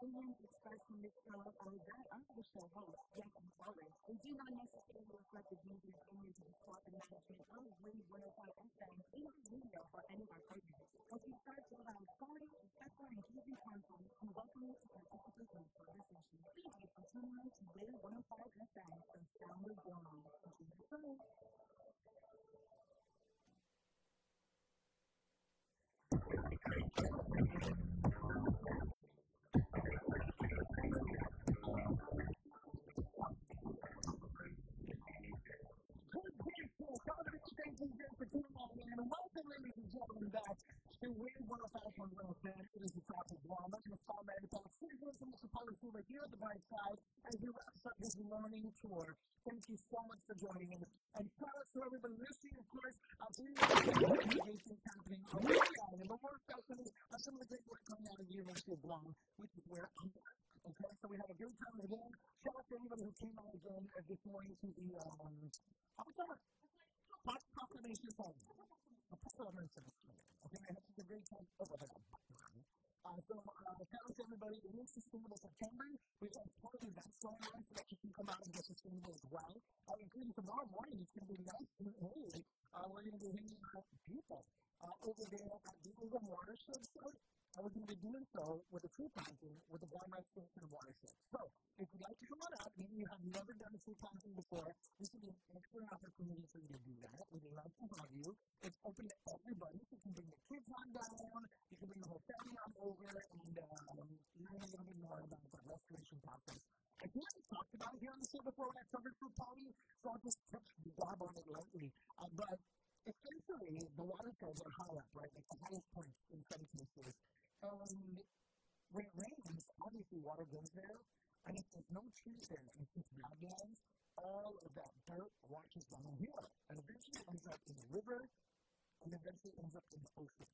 opinions expressed in this show are that of the show host, Jeff and Forrest, and do not necessarily reflect the views and opinions of the staff and management of Wave 105 FM, Asian Media, or any of our partners. As we start to allow quality, respectful, and engaging content, we welcome you to participate in the conversation. Thank you for tuning in to Wave 105 FM from Sound of Guam. Enjoy the show. Thank you again for tuning in, and welcome, ladies and gentlemen, back to Wave 105 FM. It is the top of Guam. My name is Mandapat. From the supporters over here at the Brightside as we wrap up this morning tour. Thank you so much for joining in. And proud to everybody listening, of course, please engagement happening on the island, but more especially some of the great work coming out of the University of Guam, which is where I'm at. Okay, so we had a great time again. Shout out to everybody who came out again this morning to the, proclamation song. A proclamation song. Okay, I had such a great time. Shout out to everybody. It is Sustainable September. We've got part of events going on so that you can come out and get sustainable as well. Including tomorrow morning, it's going to be nice and early. We're going to be hanging out with people over there at the Guam watershed site. We're going to be doing so with a tree planting with the Guam Extension watershed. So, if you'd like to come on out, maybe you have never done a tree planting before, this is an excellent opportunity for you to do that. We'd love to have you. It's open to everybody. You can bring the kids on down, you can bring the whole family on over, and learn a little bit more about the restoration process. I think I've talked about it here on the show before when I covered fruit party, so I'll just touch the dab on it lightly. But essentially, the watersheds are high up, right? Like the highest points in some cases. When it rains, obviously water goes there, and if there's no trees there, and it's just badlands, all of that dirt washes down here, and eventually ends up in the river, and eventually ends up in the ocean,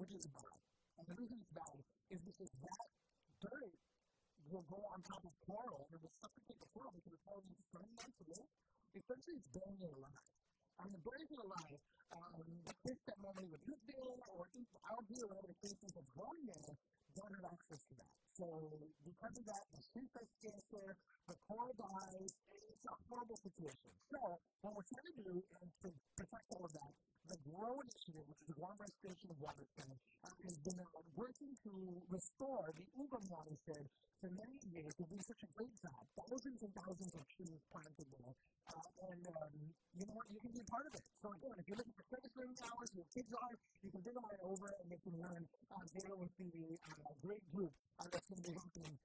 which is bad. And the reason it's bad is because that dirt will go on top of coral, and it will suffocate the coral because the coral needs sun light to live. Essentially, it's burning it alive. And the burning it alive, the fish that normally would live there, or eat algae, or whatever the case is that's growing there, don't have access to that. So, because of that, the fish are scarcer, the coral dies, it's a horrible situation. So, what we're trying to do is to protect all of that. The GROW initiative, which is the Guam Restoration of Watershed, has been working to restore the Ugam watershed for many years. They've been such a great job. Thousands and thousands of trees planted there. You know what? You can be a part of it. So, again, if you're looking for service learning hours, your kids are, you can bring them right over and they can learn there with the great group that's going to be happening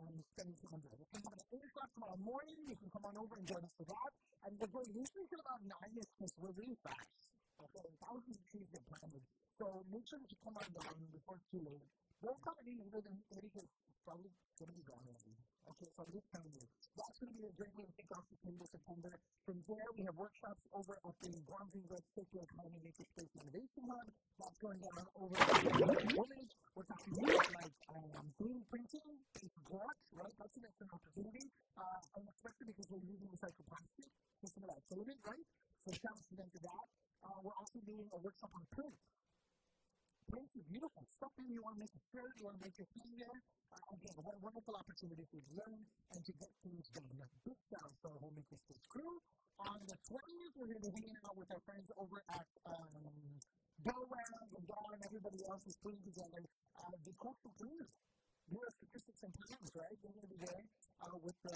on 1700. If you have an 8 o'clock tomorrow morning, you can come on over and join us for that. And the goal usually till about 9 is because we're really fast. Okay, thousands of trees get planted. So make sure that you come on down before it's too late. Don't come any later than 30 because it's probably going to be gone already. Okay, so I'm just telling you. That's going to be a great way to kick off the Sustainable September. From there, we have workshops over at the Guam Circular Economy Makerspace Innovation Hub. That's going down over at the Village. We're talking about like green printing, basic blocks, right? That's an excellent opportunity. And especially because we're using recycled plastic. Just some of that filament, right? So shout out to them for that. We're also doing a workshop on print. Print is beautiful. Something you want to make a shirt, you want to make a thing there. Again, what a wonderful opportunity for you to learn and to get things done. Big shout out to our whole Makerspace crew. On the 20th, we're going to be hanging out with our friends over at Bell Round and Dawn and everybody else is putting together the Coastal Cleaners. Bureau of Statistics and Plans, right? They're going to be there with the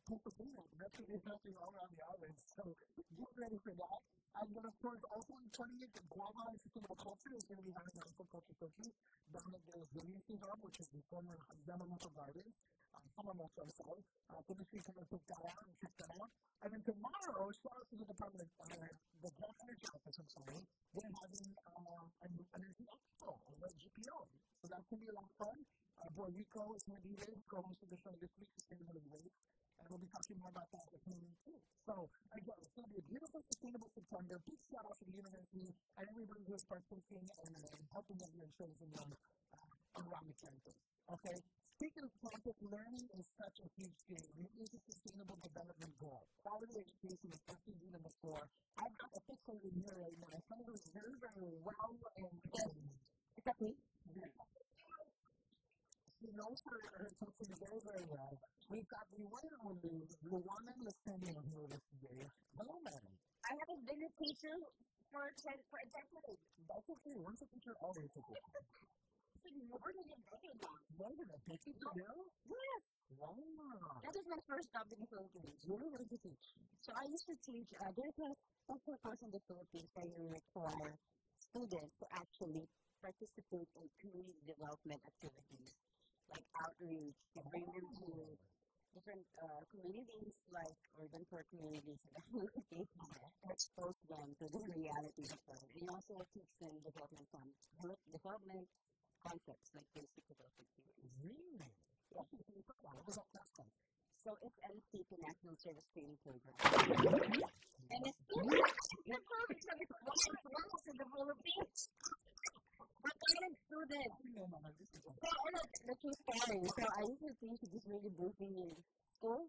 Coastal Cleanup. That's going to be happening all around the island. So get ready for that. And then, of course, also on the 20th, the Guam Sustainable Culture is going to be having an Uncle Culture Cookies down at the Resiliency Hub, which is the former Yamamoto Gardens. Hamamoto, I'm sorry. So this week, I'm going to pick that out and check that out. And then tomorrow, shout out to the Department of the Guam Energy Office, I'm sorry. They're having an energy expo over at GPO. So that's going to be a lot of fun. Boy Rico is going to be there, co-host of the show this week, Sustainability Week. And we'll be talking more about that with him too. So, again, it's going to be a beautiful, sustainable September. Big shout out to the university and everybody who is partaking and helping them and choosing them around the campus. Okay? Speaking of campus, learning is such a huge thing. It is a sustainable development goal. Quality education is SDG number 4. I've got a picture in here right now. Someone who's very, very well and one and only Luana Lasenia here this day. Hello, madam. I haven't been a teacher for a decade. That's okay. Once a teacher, always a teacher. More than a decade now. More than a decade ago? Yes. Wow. That was my first job in the Philippines. Really? What did you teach? So I used to teach, there's a special course in the Philippines where you require students to actually participate in community development activities, like outreach, to bring them to different communities, like urban poor communities in the Philippines, and expose them to the realities of them. And you also teach them development concepts, like basic development theories. Really? Yeah. What was that class called? So it's NCP National Service Training Program. And it's the program that is one of the Philippines. But I am student. So the true story. So I used to teach this really briefing in school.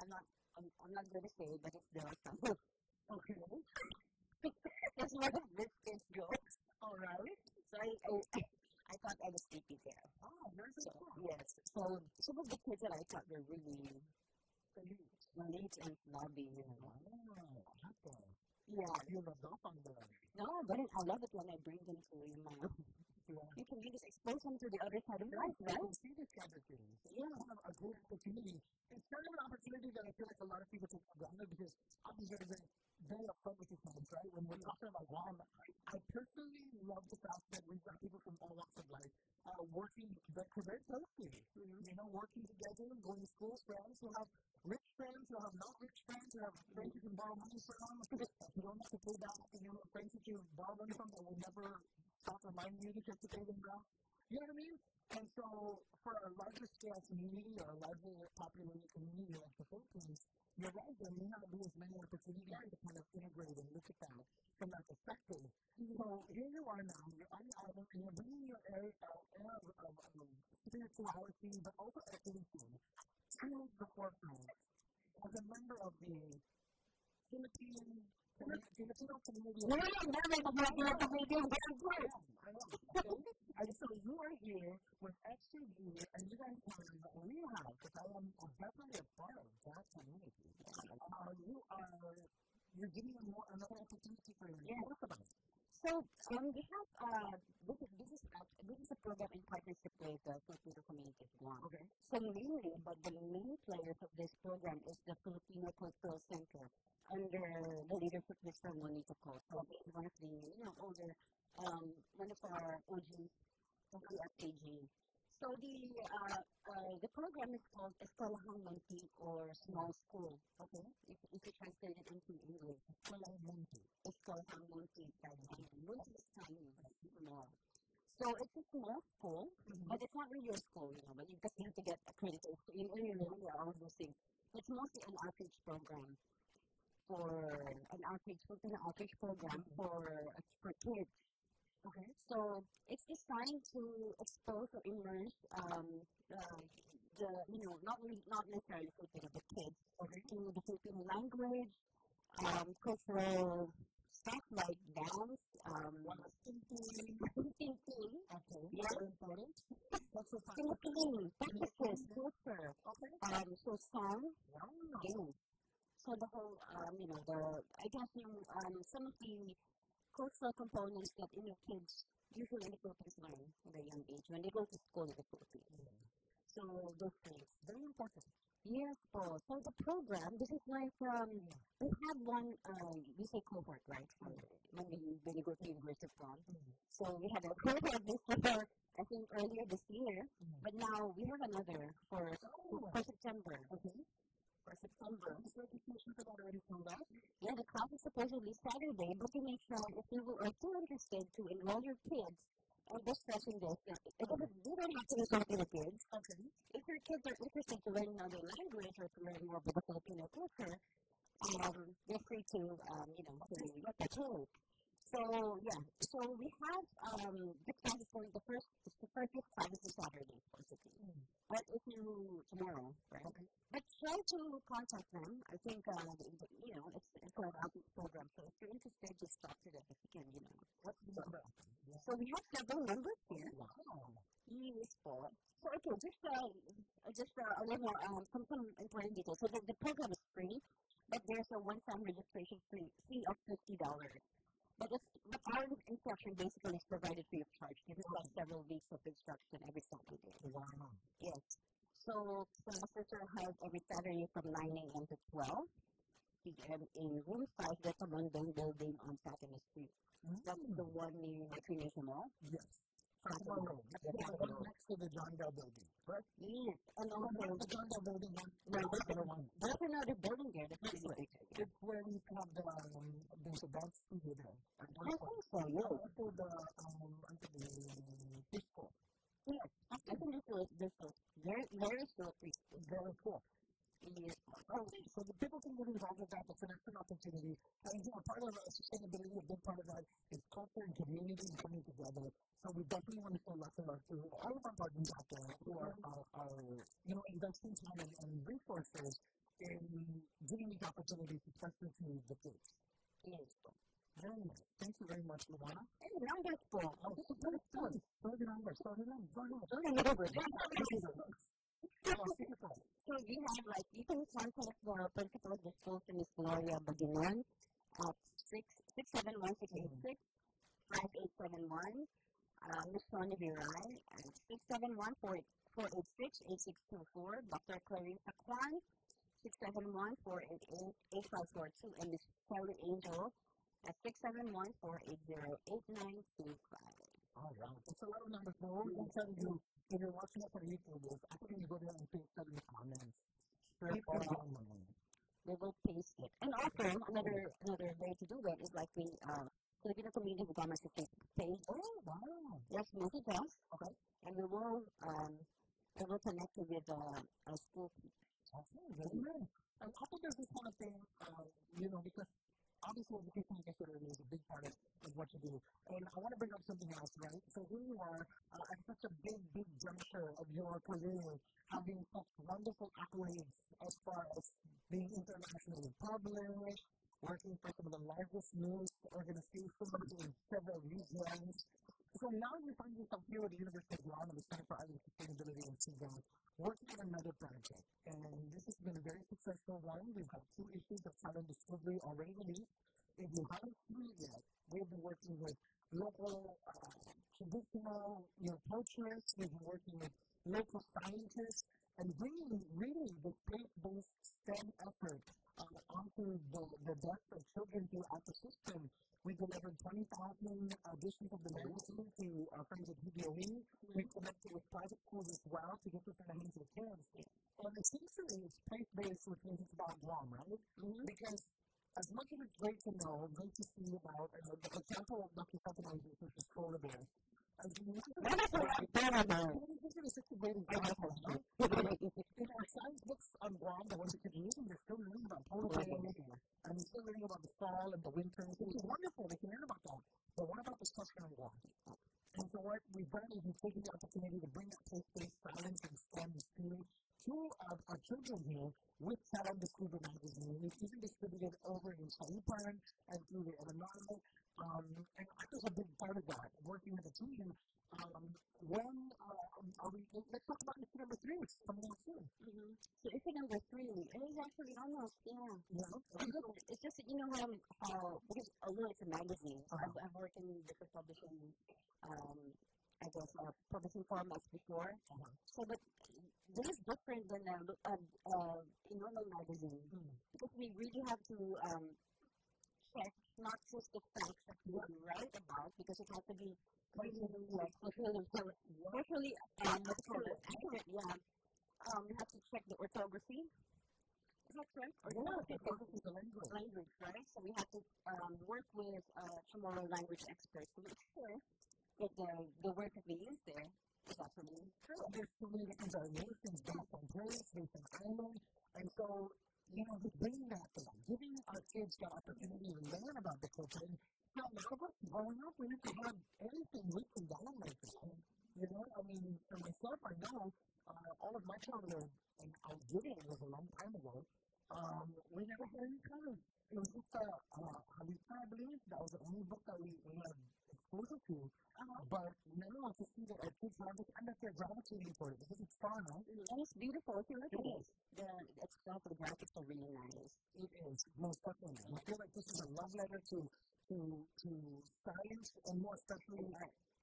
I'm not going to say, but it's there somewhere. Okay. That's where this kids go. All right. So I thought I was sleepy there. Oh, very so, cool. Yes. So some of the kids that I thought were really late and snobby, you know. Oh, yeah. You rubbed off on them. No, but I love it when I bring them to you can really just expose them to the other side of life, right? You see this kind of things. Yeah. It's kind of a good opportunity. It's kind of an opportunity that I feel like a lot of people take for granted because I'm very upfront with your friends, right? When we're talking about Guam, I personally love the fact that we've got people from all walks of life working very closely. You know, working together, going to school, friends who have rich friends, who have not rich friends, who have friends you can borrow money from. You don't have to pay back, friends that you borrow money from that will never stop reminding you to pay them back. You know what I mean? And so, for a larger scale community or a larger populated community like the Philippines, you're right, there may not be as many opportunities to kind of integrate and look at that from that perspective. So, here you are now, you're on the island, and you're bringing your air of spirituality, but also ethnicity to the forefront. As a member of the Filipino community. No, I'm and so you are here with XCG, and you guys have Rehab, because I am definitely a part of that community. You're giving them another opportunity for you to talk about. So we have this is a program in partnership with the Filipino community of Guam. Okay. So mainly, but the main players of this program is the Filipino Cultural Center under the leadership of Mr. Monito Ko. So he's one of the older one of our OGs of the FAG. So the program is called Eskwelahang Munti or Small School. Okay, if you translate it into English, Eskwelahang Munti. Eskwelahang Munti. Munti is tiny, small. So it's a small school, but it's not really a school, but you just need to get accredited. You know, all of those things. It's mostly an outreach program Filipino outreach program for kids. Okay. So it's designed to expose or immerse not necessarily Filipino, but kids to the Filipino language, cultural stuff like dance, thinking. Okay. Yeah. Important. Thinking, practices, culture. Okay. So song, games. So the whole, I guess some of the cultural components that kids usually in the Philippines learn at a young age when they go to school in the Philippines. So those things, very important. Yes, Paul. So the program, this is like we had one, we say cohort, right? When you go to University of Guam. So we had a cohort this year, I think earlier this year, but now we have another for September. Okay. For September. Is registration for that already sold out? Yeah, the class is supposedly Saturday, but to make sure if you are too interested to enroll your kids in this session, you don't have to enroll your kids. Okay. If your kids are interested to learn another language or to learn more about the Filipino culture, you're free to attend. So we have the classes for the first class is Saturday, basically. But if tomorrow, right? Okay. But try to contact them. I think it's an outreach program. So if you're interested, just talk to them if you can. What's the number? So we have several numbers here. Wow. Yes, Paul. So okay, just just a little some important details. So the program is free, but there's a one-time registration fee of $50. But our instruction basically is provided free of charge. This is like several weeks of instruction every Saturday. Wow. Yes. So classes are held every Saturday from 9 a.m. to 12 p.m. in Room 5, the Tamandong building on Fatima Street. That's the one near Recreation Mall. Yes. Fatima Road. Next to the John Bell building, correct? Yes. And also the John Bell building. There's another building there. That's right. It's where we have there's a dance studio there. I think so, yeah. Also the disco. Yes. I think this is very still preschool. Very cool. Yes. Okay, so the people can get involved with that. It's an excellent opportunity. And part of sustainability, a big part of that is culture and community and coming together. So we definitely want to show lots of love to all of our partners out there who are investing time and resources in giving these opportunities, especially to the kids. Yes. Very nice. Thank you very much, Luana. Hey, numbers for. Oh, sorry the numbers. So you have you can contact the principal of the school, Miss Gloria Baginon, at 671-686-5871. Miss Sonia Viray at 671-486-8624. Dr. Clarissa Kwan, 671-488-8542. And Miss Kelly Angel at 671-480-8925. All right. It's a lot of numbers, but what we can tell you, if you're watching us on YouTube, is after you go there and paste them in the comments, they will paste it. And also, another way to do that is we Filipino Community of Commerce Facebook page. Oh, wow. Just message us. Okay. And we will connect you with our school. Okay, very nice. And I think there's this kind of thing, because obviously education, like I said earlier, is a big part of what you do. And I want to bring up something else, right? So here you are at such a big juncture of your career, having such wonderful accolades as far as being internationally published, working for some of the largest news organizations in several regions. So now you find yourself here at the University of Guam at the Center for Island Sustainability and Seagram, working on another project. And this has been a very successful one. We've had 2 issues of Silent Discovery already released. If you haven't seen it yet, we've been working with local traditional poachers. We've been working with local scientists and bringing really the faith-based STEM effort onto the deaths of children throughout the system. We delivered 20,000 editions of the magazine to our friends at PBOE. We connected with private schools as well to get this in the hands of kids. And essentially, it's faith-based, which means it's about Guam, right? Mm-hmm. Because as much as it's great to know, great to see about, the example of Dr. Fatima is polar bears. As you know, this is such a great example, right? In our science books on Guam, the ones that you're reading, they're still learning about polar bears, and they're still learning about the fall and the winter, which is wonderful. They can learn about that. But what about the stuff in Guam? And so what we've done is we've taken the opportunity to bring that faith-based balance and STEM spirit to our children here with Silent Discovery magazine. We've even distributed over in Saipan and through the Illinois. And I was a big part of that, working with the team. Let's talk about issue number 3, which is coming out soon. Mm-hmm. So issue number 3, it is actually almost, it's just, how because although it's a magazine, I've worked in different publishing, publishing formats before. So, but this is different than a normal magazine, because we really have to check not just the facts that we write about, because it has to be culturally accurate. We have to check the orthography. Is that correct? Orthography is the language, right? So we have to work with tomorrow language experts to make sure that the word that we use there is actually true. There's so many different variations based on place, based on island, and so just bringing that to them, giving our kids the opportunity to learn about the culture. And now, a lot of us growing up, we used to have anything written down like that. For myself, I know all of my childhood, and I did it was a long time ago. We never had any kind of. It was just I believe that was the only book that we had exposure to. But now to see that our kids have this and that they're gravitating toward it because it's fun, huh? And it's beautiful. If you look at it, the graphics are really nice. It is, most definitely. I feel like this is a love letter to science and more especially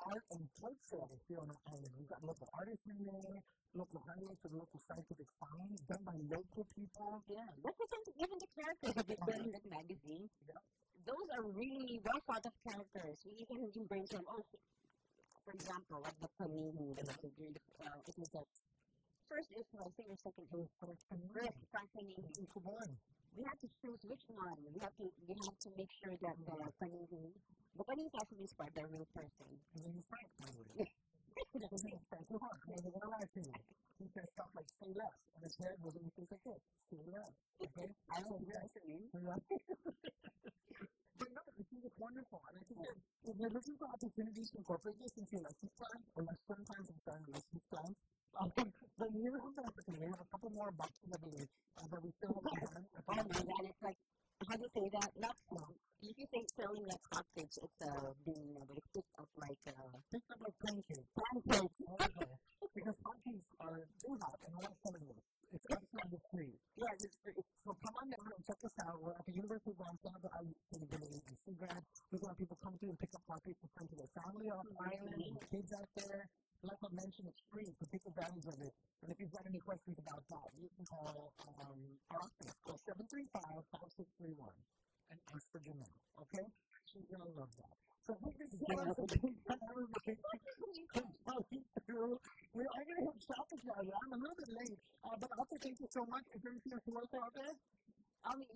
art and culture here on the island. We've got local artists in there, local highlights of local scientific finds done by local people. Yeah, representing even the characters of the Brilliant magazine. Yeah. Those are really well thought of characters. We even brainstorm, for example, like the Panini, it was the first issue, I think, or second issue, first Panini. We have to choose which one. We have to make sure that the Panini is actually inspired by a real person. His name is Frank, by the way. His name is Frank. I'm going to lie to you. He said stuff like "say less," and his head was in the face like this. Say less. Okay? I don't know what it means. But no, I think it's wonderful. And I think that if you're looking for opportunities to incorporate this into your lesson plan, or sometimes I'm starting lesson plans, then you have the opportunity. We have a couple more boxes, I believe, but we still have time. Oh my God, it's like, how do you say that? Not small. If you say selling like hotcakes, it's being picked up like pancakes. Pancakes. Okay. Because hotcakes are too hot and we're not selling them. It's absolutely free. Yes, it's free. So come on down and check us out. We're at the University of Guam, Santa and Sea Grad. We want people to come through and pick up copies to send to their family on the island, and kids out there. Like I mentioned, it's free, so take advantage of it. And if you've got any questions about that, you can call our office. Call 735-5631 and ask for Janelle, okay? She's going to love that. So we're going to get everybody through. We are going to hit traffic now. I'm a little bit late, but also thank you so much. Is there anything else you want to say out there? I would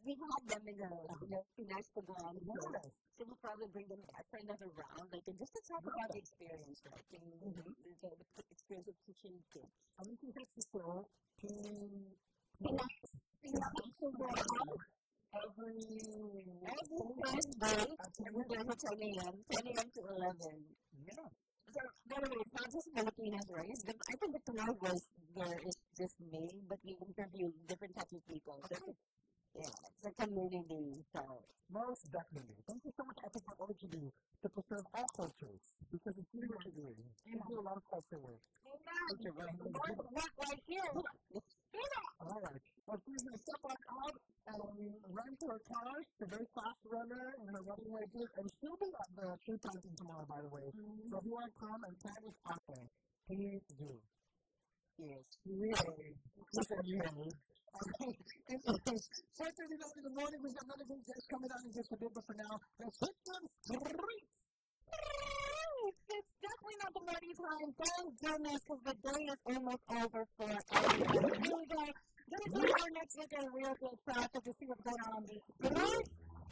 we have them in the nice to Guam. So we'll probably bring them back for another round, just to talk about the experience, right? The experience of teaching kids. I think that's the show. Every Thursday at 10 a.m. to 11. Yeah. So, by the way, it's not just Filipinos, right? I think the club there is just me, but we interview different types of people. So, yeah, it's a community. So. Most definitely. Thank you so much, I think, for all you do to preserve all cultures, because it's really what you're doing. You do a lot of culture work. Thank you. Work right here. All right. Well, she's going to step on out and run to her car. She's a very fast runner in her running races. And she'll be at the tree planting tomorrow, by the way. So if you want to come and plant this out there, please do. Yes. Yay. Yay. Okay. It's 4:39 in the morning. We've got another big guest coming on in just a bit, but for now, let's hit them straight. It's definitely not the morning time. Thank goodness, because the day is almost over for everyone. Here we go. Gonna do our next look at real good traffic to see what's going on in these cities.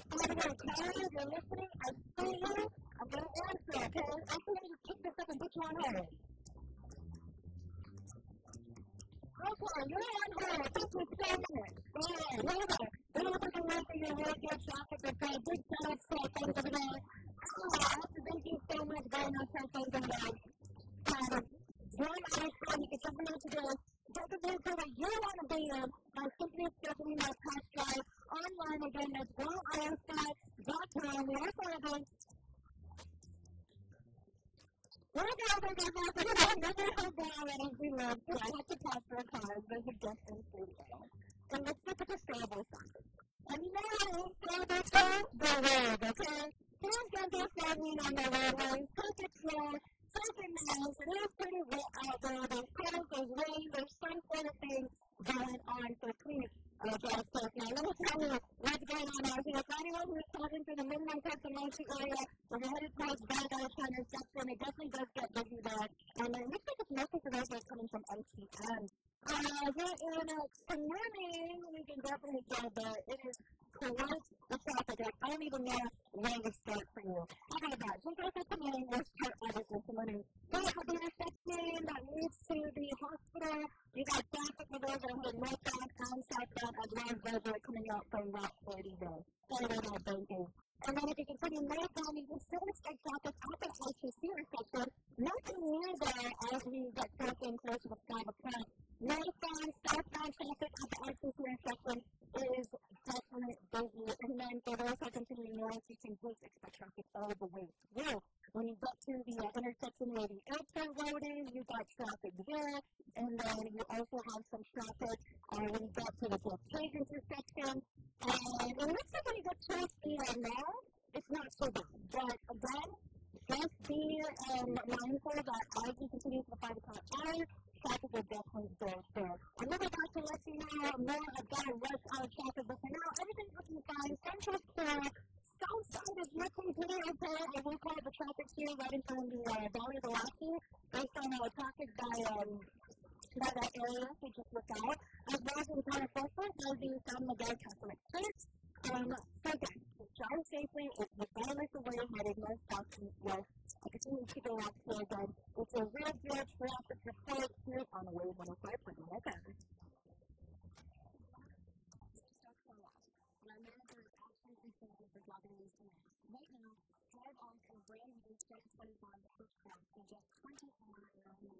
I'm gonna go, Karen, if you're listening, I see you. I'm gonna answer, okay? I'm gonna just pick this up and put you on hold. Okay, you're on hold. Thank you so much. All right, here we go. Then we're going to run through your real good traffic with big side things over there. Thank you so much very much for things over there. Join our show. You can jump into this. Get the vehicle that you want to be in by simply scheduling my past drive online again. That's GoISI.com. We also have a we're going to never have that as we love, so I have to pass for a car. There's a guest in the studio. And let's look at the Starbucks sign. And Starbucks sign, the road, okay? Here's going to be traveling on the roadway. Perfect floor, perfect nice. It is pretty wet out there. There's clouds, there's rain, there's some sort of thing going on. So please, drive safe. Now, let me tell you what's going on out here. For anyone who is traveling through the Midnight Pennsylvania area, when you're headed towards Brightside intersection, it definitely does get busy there. And it looks like it's mostly for those that are coming from MTN. Here in Community, we can definitely go there. It is quite the traffic. I don't even know where to start for you. How about that? Since I said Community, we'll start everything Community. Then we have the intersection that leads to the hospital. You got traffic for those that are headed northbound and southbound, as well as those that are coming out from Route 40 there. Sorry about that, thank you. And then if you continue northbound, you can still expect traffic at the I-2 get something closer to 5 o'clock. Northbound, southbound traffic at the RCC intersection is definitely busy. And then for those that continue north, you can just expect traffic all the way through. When you get to the intersection where the airport road is, you got traffic there. And then you also have some traffic when you get to the Jeff Cage intersection. And it looks like when you get past the mall, it's not so bad. But again, just be mindful that as you continue to the 5 o'clock hour, traffic will definitely go there. I'm going to back to let you know more about rush hour traffic, but for now, everything's looking fine. Central's clear. South side is looking pretty okay. I will call the traffic here right in front of the Valley of the Lassie, based on traffic by that area, so just look out. As well as in Town of Fulford, there'll be San Miguel Catholic Church. So again, drive safely, regardless of where you're headed, north, south, east, west. I continue to keep it up here again. It's a real good traffic report here on the Wave 105 for the FM. My manager is absolutely thankful for dropping these tonight. Right now, drive on to brand new State 25 First Class for just $24.99.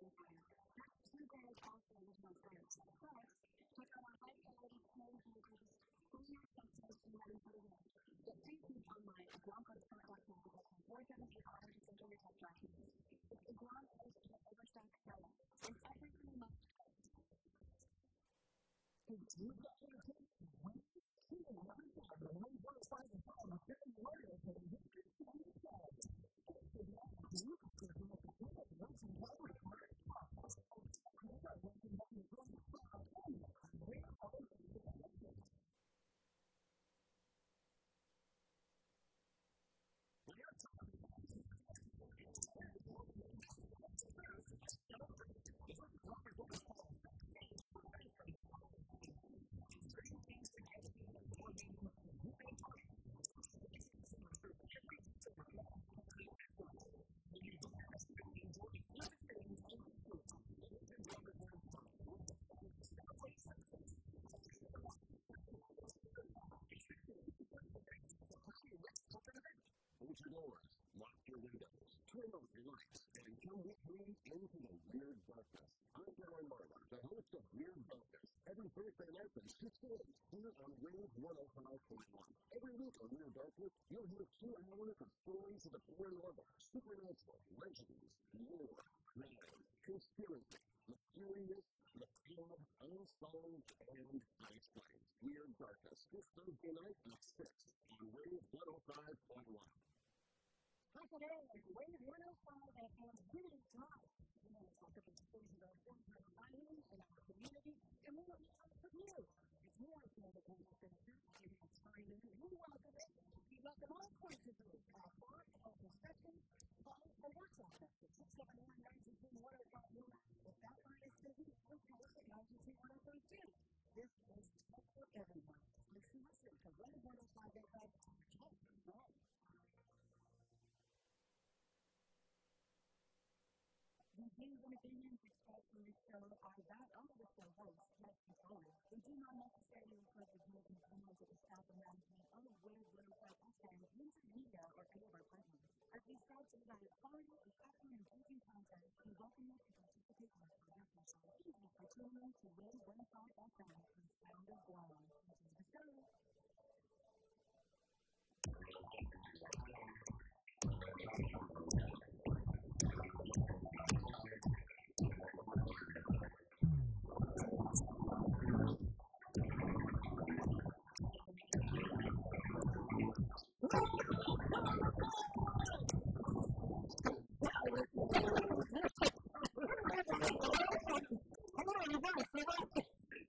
That's 2 grand off the original price. Plus, check out our high-quality home vehicles from your customers in that incredible. Get free food online at GuamCardsCar.com to get 478 hours to enjoy your test drive. It's Guam is an overstocked seller, and everything must Close your doors, lock your windows, turn on your lights, and come with me into the Weird Darkness. I'm Darren Marlar, the host of Weird Darkness. Every Thursday night from 6 to 8, here on Wave 105.1. Every week on Weird Darkness, you'll hear 2 hours of stories of the paranormal, supernatural, legends, lore, crime, conspiracy, mysterious, macabre, unsolved, and unexplained. Weird Darkness, this Thursday night at 6 on Wave 105.1. Hi, today is Wave 105 and really dry. We want to talk about the stories of our friends and our families and our community, and we want to talk to you. If you want to know the kind of things that you can find in, you're welcome it. We welcome all kinds of things, thoughts, discussions, calls, and WhatsApp messages. 671-922-1051. If that line is busy, we'll tell us at 922-1032. This is for everyone. Listen to Wave 105 inside. The views and opinions expressed in this show are that of the show host, Leslie Collins. They do not necessarily reflect the views and opinions of the staff and management of Wave 105 FM, Winter Media, or any of our partners. As we strive to provide quality, effective, and engaging content, we welcome you to participate in our conversation. Thank you for tuning in to Wave 105 FM from Sound of Guam. Enjoy the show.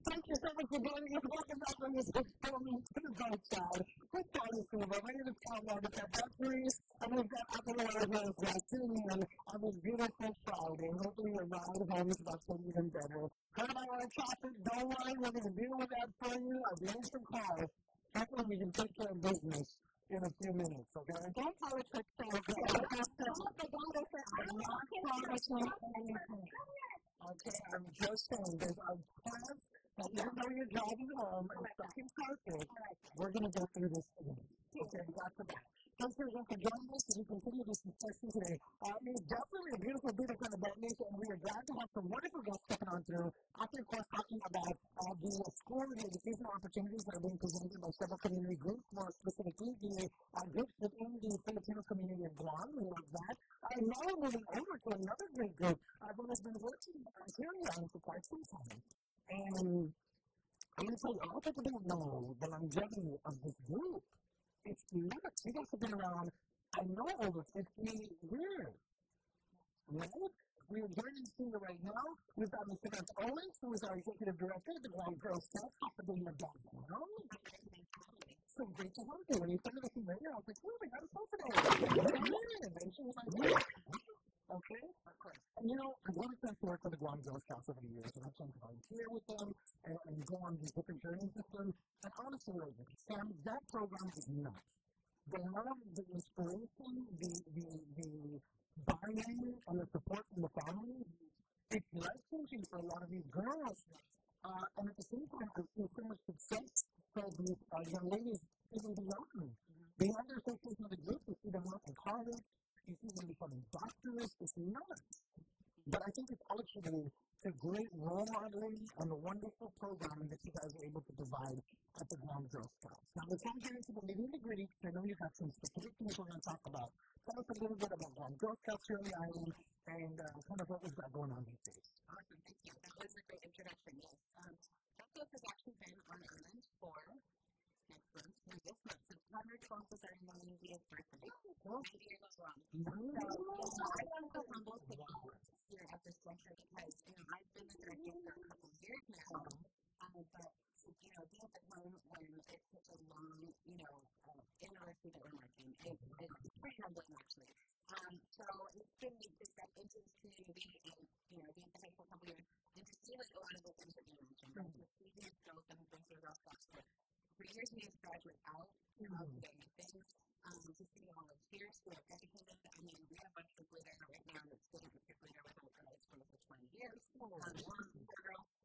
Thank you so much for joining us. Welcome back on this coming to the Brightside. Quick party for my name is Tom Mandapat. And we've got Appalachian Latin on this beautiful Friday. Hopefully your ride home is about to be even better. Heard about our traffic? Don't worry, we're going to deal with that for you. I've made some calls. Hopefully we can take care of business in a few minutes, okay? Don't politics so good. Okay, I'm just saying, there's a class that even though you're driving home and stuck in traffic, we're going to go through this together. Okay, that's the back. Thanks everyone for joining us as we continue this discussion today. It's definitely a beautiful, beautiful kind of badness, and we are glad to have some wonderful guests stepping on through. After, of course, talking about the school and the educational opportunities that are being presented by several community groups, more specifically the groups within the Filipino community of Guam. We love that. Now we're moving over to another great group that has been working here for quite some time. And I'm going to tell you, a lot of people don't know the longevity of this group. It's nuts. You guys have been around, I know, over 50 years. Right? We're joining the studio right now. We've got Mr. Vance Owens, who is our executive director of the Guam Girl Scouts. After being a dog, so great to have you. When you started looking radio, I was like, oh, we got a show today. And she was like, yeah. Okay? Of course. And you know, I've wanted to work with the Guam Girl Scouts over the years, and I've done volunteer with them and go on these different journeys with them. And honestly, Sam, that program is nuts. The love, the inspiration, the buy-in, and the support from the family, it's life-changing for a lot of these girls. And at the same time, I've seen so much success for these young ladies even beyond. Beyond their association with the group, you see them work in college, you see them becoming doctors, it's nuts. But I think it's all attributed to great role modeling and the wonderful programming that you guys are able to provide at the Guam Girl Scouts. Now, before we get into the nitty-gritty, because I know you have some specific things we're going to talk about, tell us a little bit about Guam Girl Scouts here on the island and kind of what we've got going on these days. Awesome, thank you. That was a great introduction, yes. Scouts has actually been on island for next month, this month. September 12th is our 90th birthday. 90 years old. So, I want to humble here at this juncture because, I've been the director for a couple of years now, but, being at the home when it's such a long, anniversary that we're marking, it's pretty humbling, actually. So it's been neat to step into this community and, be in the high school couple years and to see, a lot of the things that you mentioned, to see these girls that have been through Girl Scouts for years and years graduate out of getting things, to see the volunteers who have dedicated. We have a bunch of people there right now that's been a people there with our girls for 20 years. Girls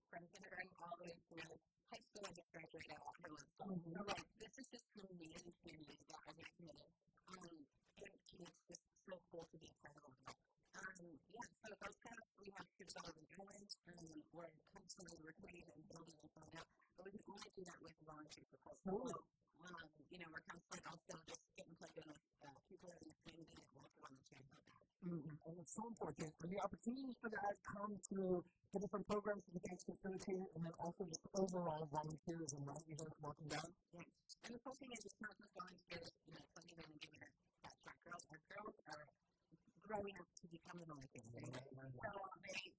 from kindergarten all the way through high school and just graduated afterwards. So, this is just amazing community that are very committed. It's just so cool to be a part of that. So those kind of, we have kids all over the island, we're constantly recruiting and building and filling out, but we can only do that with volunteer support. We're constantly also just getting plugged in with people in the community that want to volunteer about that. And it's so important. And the opportunities for that come through the different programs that you guys facilitate, and then also just overall volunteerism, right? You guys working down? Yeah. And the cool thing is it's not just volunteers, plugging in and giving that track girls. Our girls are growing up to become the volunteers. So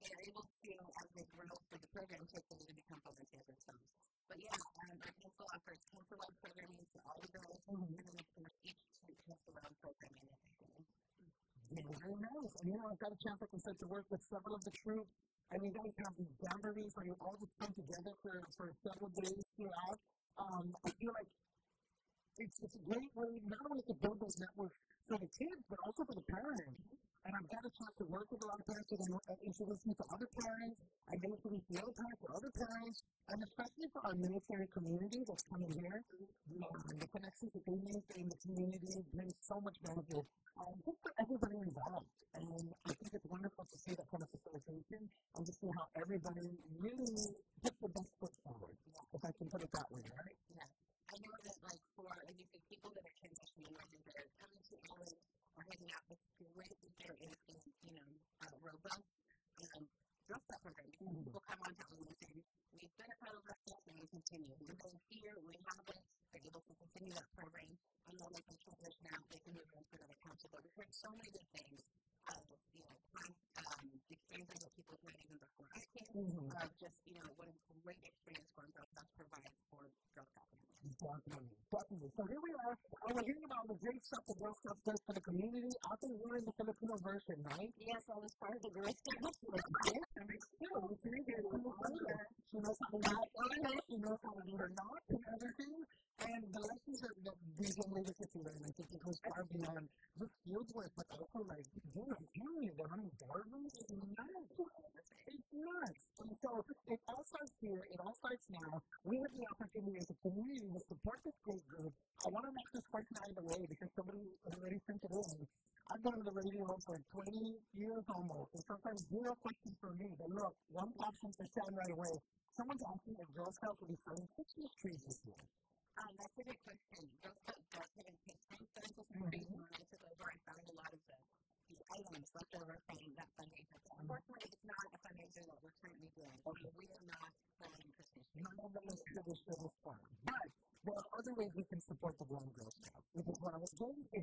they're able to, as they grow through the program, take them to become volunteers themselves. But our council offers council-led programming to all the girls, and then of course each council-led programming is very nice. And I've got a chance, like I said, to work with several of the troops. And you guys have these gatherings where you all just come together for several days throughout. I feel like it's a great way not only to build those networks for the kids, but also for the parents. And I've got a chance to work with a lot of parents and introduce me to other parents. I get to meet the other parents or other parents. And especially for our military community that's coming here, the connections that they make in the community bring so much benefit. Just for everybody involved. And I think it's wonderful to see that kind of facilitation and to see how everybody really puts the best foot forward, if I can put it that way, right? Yeah. I know that, for people that are transitioning, whether they're coming to Ireland or heading out, it's great that there is a robust Girl Scout program. People come on to Ireland and we've been a part of Girl Scouts and we continue. We're both here, we have it, they're able to continue that program. And then they can transition out, they can move into another council. But we've heard so many good things of, experiences that people had even before I came, of just, what a great experience Girl Scouts provides for Girl Scouts. Definitely. So here we are. We're hearing about the great stuff that Girl Scouts does for the community. I think we're in the Filipino version, right? Yes, I was part of the Girl Scouts. And it's still, she knows how to laugh on it, she knows how to do her knot and everything. And the lessons that these young ladies get to learn, I think it goes far beyond just field work, but also doing a family, they're running gardens. It's nuts. It's nuts. And so it all starts here. It all starts now. We have the opportunity as a community to support this great group. I want to make this question out of the way because somebody already sent it in. I've been on the radio for 20 years almost, and sometimes zero questions for me. But look, one pops into sound right away. Someone's asking if Girl Scouts will be selling Christmas trees this year. That's a good question. Girl Scouts does have a kitchen, so it's just when I took over, I found a lot of the items left over from that fundraiser. Unfortunately, it's not a fundraiser that we're currently doing. Okay. We are not selling Christmas trees. None of them is traditional fun. But there are other ways we can support the Guam Girl Scouts. Because what I was going to say,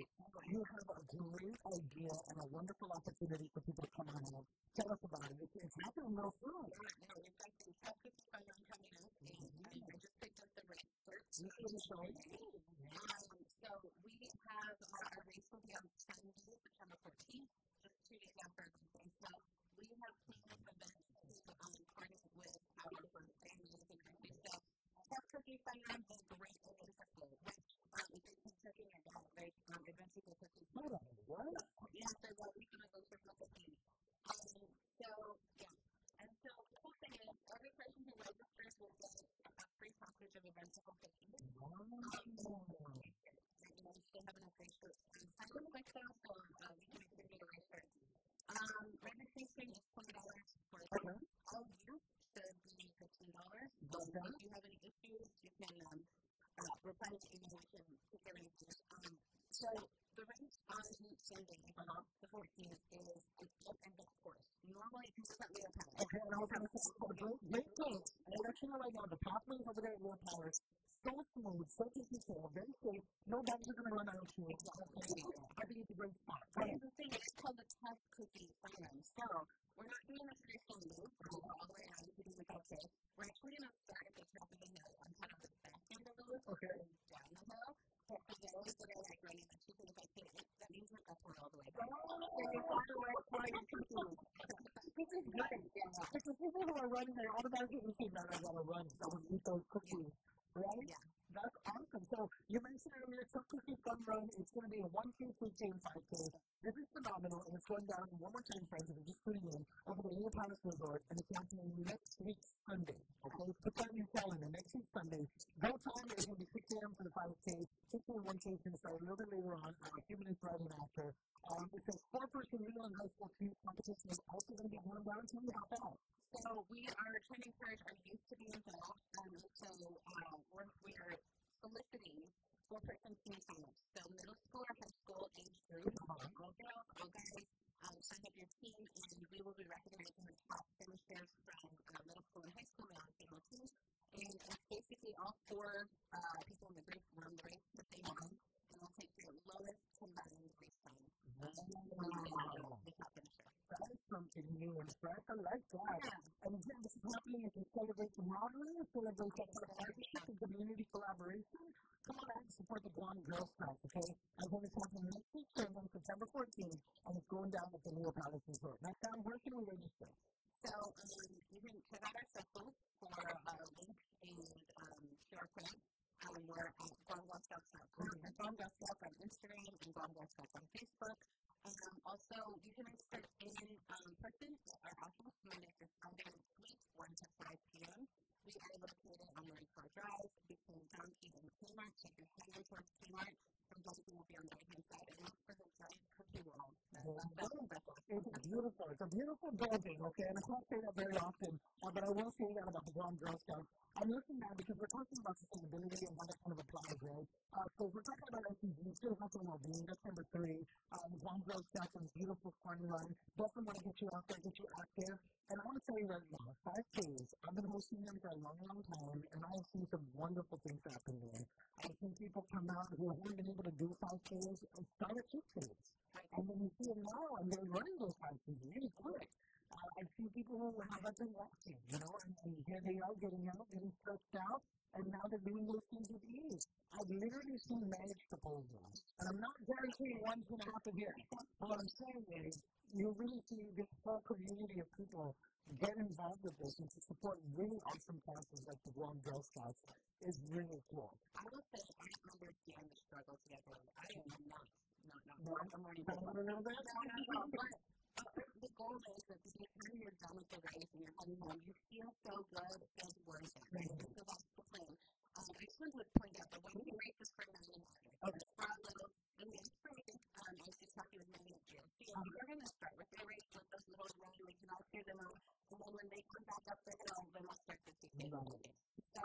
you have a great idea and a wonderful opportunity for people to come on and tell us about it. It's happening real soon. Yeah, we've got the Top 50 Fun Run coming up, and I just picked up the race first. You can show it. So we have our race will be on Sunday, September 14th, just 2 days after our birthday. So we have planned this event to partner with our families and countries. So Top Cookie Fun Run is a great way to support, which is Kentucky and very adventurous cookies. What? Yeah, so we can go for cookies. So, yeah. And so the whole thing is, every person who registers will get a free package of eventable cookies. They have enough race shirts. I don't like those, so we can make a race shirt. Registration is $20 for all youth should be $15. If you have any issues, you can reply to the email, we can take care of anything. So the race on Sunday, the 14th, is an open golf course. Normally, it's not Leo Palace. Okay, and I was going to say, great place. And I'll let you know right now, the pathways over there at Leo Palace, so smooth, so controlled, very safe. No dogs are going to run out of you. I think it's a great spot. Right. The thing is, it's called the Top Cookie Fun Run. So we're not doing a traditional loop all the way out to the outside. We're actually going to start at the top of the hill on kind of the back end of the loop. Okay. Down the hill. But I always look at it like running the chicken if I can. That means we're upward all the way. This is good. Because people who are running, they automatically think that I want to run, so I want to eat those cookies. Right? Yeah. That's awesome. So you mentioned earlier, Top Cookie Fun Run. It's going to be a 1K, 2K, and 5K. This is phenomenal, and it's going down one more time, friends, if you're just tuning in, over the Leo Palace Resort, and it's happening next week, Sunday. Okay? Put that in your calendar. Next week, Sunday. Go time is going to be 6 a.m. for the 5K. 6 a.m. 1K is going to start a little bit later on, a few minutes right after. It's a 4-person middle and high school team competition. It's also going to be going down to help out. So we are trying to encourage our youth to be involved. So we're soliciting 4-person team sign-ups. So middle school or high school age group, all girls, all guys, sign up your team, and we will be recognizing the top finishers from middle school and high school male and female teams. And it's basically all 4 people in the group run the race the same time, and we'll take your lowest combined race time. The top finisher. That is something new and fresh. I like that. Yeah. And again, this is happening as we celebrate camaraderie, celebrate partnership and community collaboration. Come on out and support the Guam Girl Scouts, okay? And when it's happening next week, on September 14th, and it's going down at the Leo Palace Resort. Next time, where can we register? So you can check out our social for link and QR code. We're at Guam Girl Scouts.com, Guam Girl Scouts on Instagram, and Guam Girl Scouts on Facebook. Also, you can register in person at our office Monday through Friday week, 1 to 5 p.m. We are located on Marine Corps Drive between Donkey and Kmart. Take your head towards Kmart. From Donkey will be on the right-hand side, and look for the giant cookie wall. It's beautiful. It's a beautiful building, okay? And I can't say that very often, but I will say that about the Guam Girl Scouts. I'm looking now because we're talking about sustainability and how that kind of applies, right? So we're talking about SDGs, still health and well-being. That's number 3. The Guam Girl Scouts is beautiful, fun run. Definitely want to get you out there, get you active. And I want to tell you right now, 5Ks, I've been hosting them for a long, long time, and I have seen some wonderful things happen there. I've seen people come out who haven't been able to do 5Ks and start at 2Ks. And then you see them now, and they're running those 5Ks really quick. I've seen people who haven't been watching, and here they are getting out, getting stretched out, and now they're doing those things with ease. I've literally seen marriage proposals, and I'm not guaranteeing one's going to happen here. But what I'm saying is, you really see this whole community of people get involved with this and to support really awesome causes like the Guam Girl Scouts is really cool. I will say I understand the struggle to get there. I am not. I'm already done. I don't know that. The goal is that by the time you're done with the race and you're heading home, you feel so good, it feels worth it. Right? So that's the plan. I just wanted to point out that when we race is for men and women. Okay. For a little, and the inspiration, I was just talking with Megan and Jill. So we're going to start with the race with those little running, we can all hear them out, and then when they come back up the hill, then we'll start to see them. So,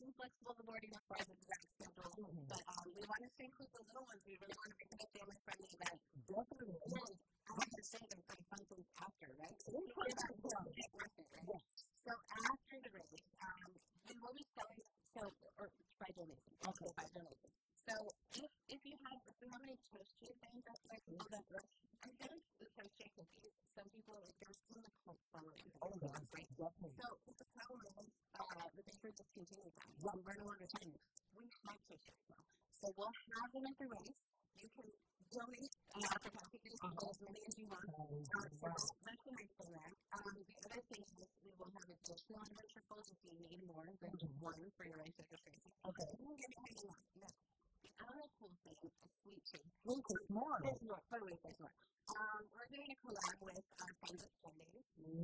being flexible the boarding as far as the exact schedule, but we want to include the little ones. We really want to make it a family-friendly event. Definitely. And I have to say there's some fun things after, right? So it's worth it, right? Yes. So after the race, we will be selling, or by donation. Okay, by donation. So if you have any toast cheese things out there, people that I'm going to toast cheese cookies. Some people, like, there's some cult following. Oh, yeah, right? Definitely. So the problem is, the bakery discontinued them. We're no longer selling them. We have toast cheese now. So we'll have them at the race. You can donate for packages as many as you want. So that's the nice thing there. The other thing is we will have additional adventure pools if you need more than one for your race registration. Okay. You can get anything you want. Yeah. The other cool thing is sweet tea. There's more. There's more. By the way, there's more. We're doing a collab with our friends at Sundays. They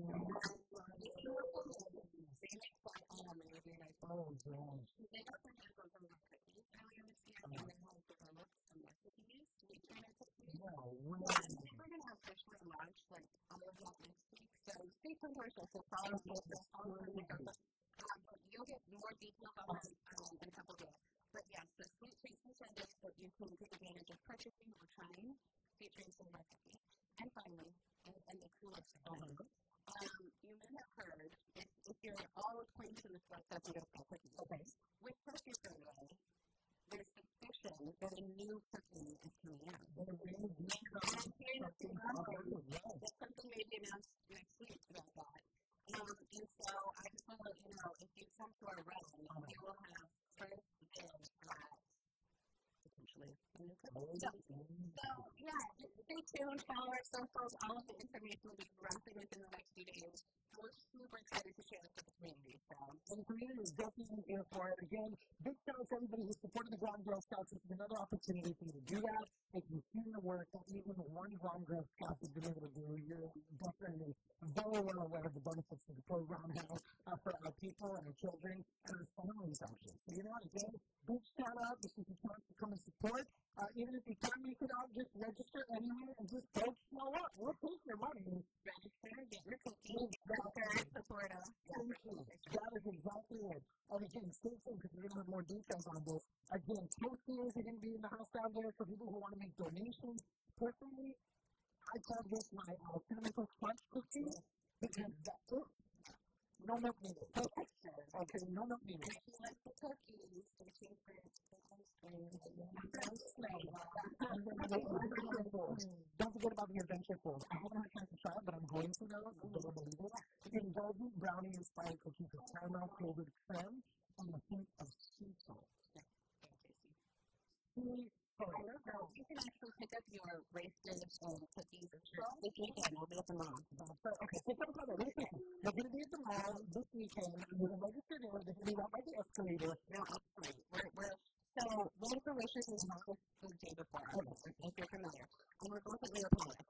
make fun of many of you guys. Oh, gosh. They got some info from our cookies earlier this year, and they have developed some recipes to make China cookies. No way. We're going to have fish for lunch, like, all of that next week. So stay tuned for us. So follow us. But you'll get more details on that in a couple of days. But yes, the sweet treats and Sundays that you can take advantage of purchasing or trying, featuring some of our cookies. And finally, and the coolest thing, you may have heard, if you're all acquainted with what's up with cookies, okay, with Turkey Sunday, there's suspicion that a new cookie is coming out. And I'm hearing that something may be announced next week about that. And so I just want to let you know, if you come to our run, you will have first dibs at potentially a new cookie. So yeah, just stay tuned, follow our socials, all of the information will be dropping within the next few days. So we're super excited to share this with the community. And the community is definitely here for it. Again, big shout out to everybody who supported the Guam Girl Scouts. This is another opportunity for you to do that. If you've seen the work that even one Guam Girl Scout has been able to do, you're definitely very well aware of the benefits that the program has for our people and our children and our families, actually. So, you know, again, big shout out. This is the chance to come and support. Even if you can't make it out, just register anywhere and just go slow up. We'll take your money. Register, get your cookies, support us. That is exactly it. And again, stay tuned because we're going to have more details on this. Again, toasters are going to be in the house down there for people who want to make donations. Personally, I call this my cinnamon toast crunch cookies because that's it. No milk needed. Okay, no milk needed. If you like the cookies, they change for don't forget about the adventure pools. I haven't had a chance to try it, but I'm going to now. I don't believe it. Indulgent brownie-inspired cookies with caramel flavored creme and a hint of sea salt. You can actually pick up your race dish and cookies this weekend. We'll be at the mall. Okay, so talk about this weekend. They're going to be at the mall this weekend. We're going to register there. They're going to be right by the escalator. No, so the information is not the day before, if you're familiar. And we're both at Leo Palace.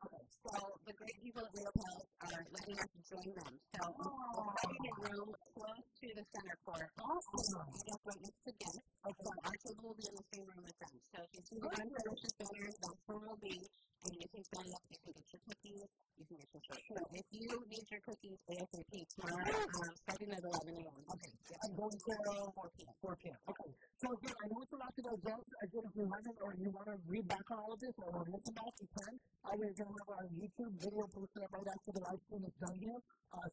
So the great people at Leo Palace are letting us join them. So we're having a room close to the center court. Awesome. I guess right next to guests. So our table will be in the same room with them. So if you see the information centers, that's where we'll be. And you can sign up, you can get your cookies, you can get your shirts. So if you need your cookies ASAP tomorrow, starting at 11 a.m. Okay. I'm going till 4 p.m. 4 p.m. Okay. So again, I know it's a lot to digest. Again, if you haven't or you want to read back on all of this or listen back, you can. We're going to have our YouTube video posted up right after the live stream is done here.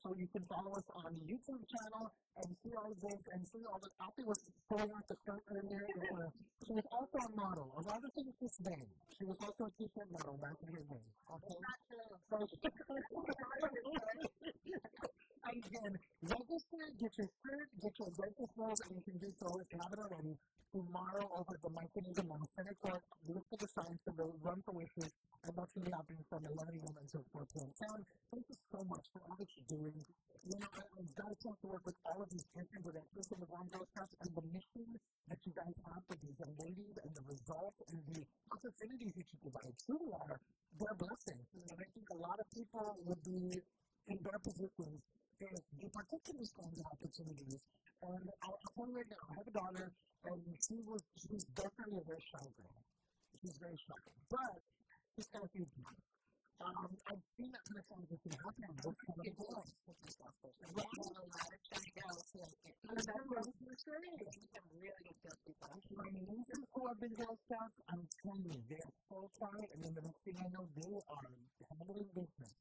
So you can follow us on the YouTube channel and see all of this and see all the Alfie was pulling out the skirt earlier. She was also a model. A lot of things this day. She was also a t-shirt model back in her day. Okay? So again, register, get your skirt, get your registers, and you can do so if you haven't already. Tomorrow over at the mechanism on the center court, look for the signs for the run for wishes, and that's going to be happening from 11 a.m. until 4 p.m. Sam, thank you so much for all that you're doing. You know, I've got a chance to work with all of these different directors in the Guam Girl Scouts and the mission that you guys have for these young ladies and the results and the opportunities that you provide truly are their blessing. And I think a lot of people would be in their positions they partake in these kinds of opportunities. And I'll tell you right now, I have a daughter, and she's definitely a very shy girl. She's very shy. But she's got a few people. I've seen that kind of transition happen with some of the girls. Yeah, a lot of shy girls like it. And that's what you're saying. Some really good girls people. My nieces who have been Girl Scouts, I'm telling you, they're so quiet, and then the next thing I know, they are handling business.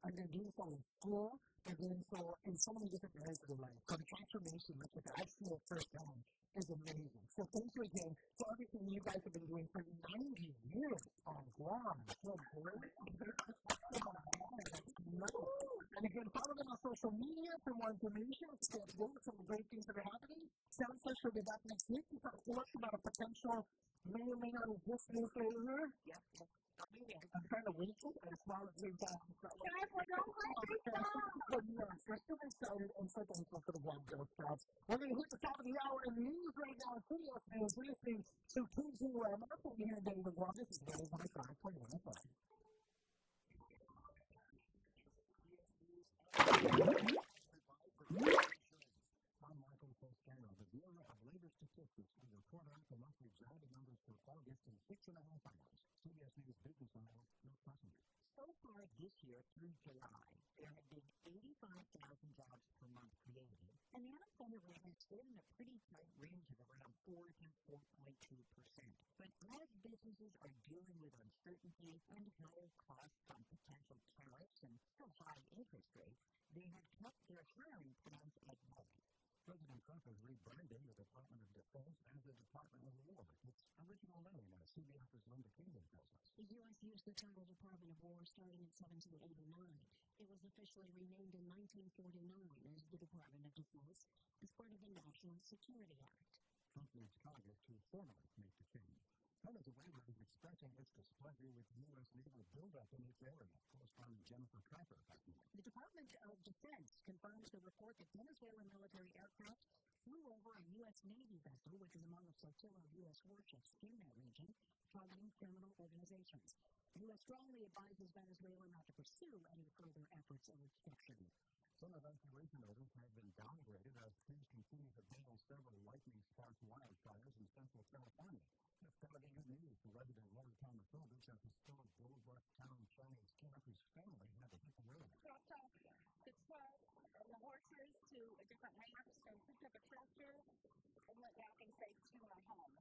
And they're doing so in school, they're doing so in so many different areas of their life. So the transformation, like I see it firsthand, is amazing. So thank you again for everything you guys have been doing for 90 years on Guam. So great. And again, follow them on social media for more information. Stay updated with some great things that are happening. Sounds like she'll be back next week to talk to us about a potential may or may not exist new flavor. Yep. I'm trying to wait for it as well as your time. But yes, we're super excited and so thankful for the Guam Girl Scouts. We're going to hit the top of the hour in news right now. CBS News. We're listening to KGUM. I'm going to be here in Denver, Guam. This is Dave 95.1 FM. The Bureau of Labor Statistics will report out the monthly job numbers for August in 6.5 hours. CBS News business hours, no passengers. So far this year through July, there have been 85,000 jobs per month created, and the unemployment rate has stayed in a pretty tight range of around 4 to 4.2%. But as businesses are dealing with uncertainty and higher costs from potential tariffs and still high interest rates, they have kept their hiring plans at bay. President Trump has rebranded the Department of Defense as the Department of War. Its original name, as CBS's Linda Kingdom tells us. The U.S. used the title Department of War starting in 1789. It was officially renamed in 1949 as the Department of Defense as part of the National Security Act. Trump needs Congress to formally make the change. Venezuela is expressing its displeasure with U.S. naval buildup in its area. Correspondent Jennifer Clapper has more. The Department of Defense confirms the report that Venezuelan military aircraft flew over a U.S. Navy vessel, which is among a flotilla of U.S. warships in that region, targeting criminal organizations. The U.S. strongly advises Venezuela not to pursue any further efforts of obstruction. Some evacuation orders have been downgraded as crews continue to battle several lightning-sparked wildfires in central California. That's telling good news to resident Lower Townophobics at historic Gold Rush Town Chinese camp whose family had to hit the road. Dropped off the truck and the horses to a different house and picked up a tractor and went back and saved to my home.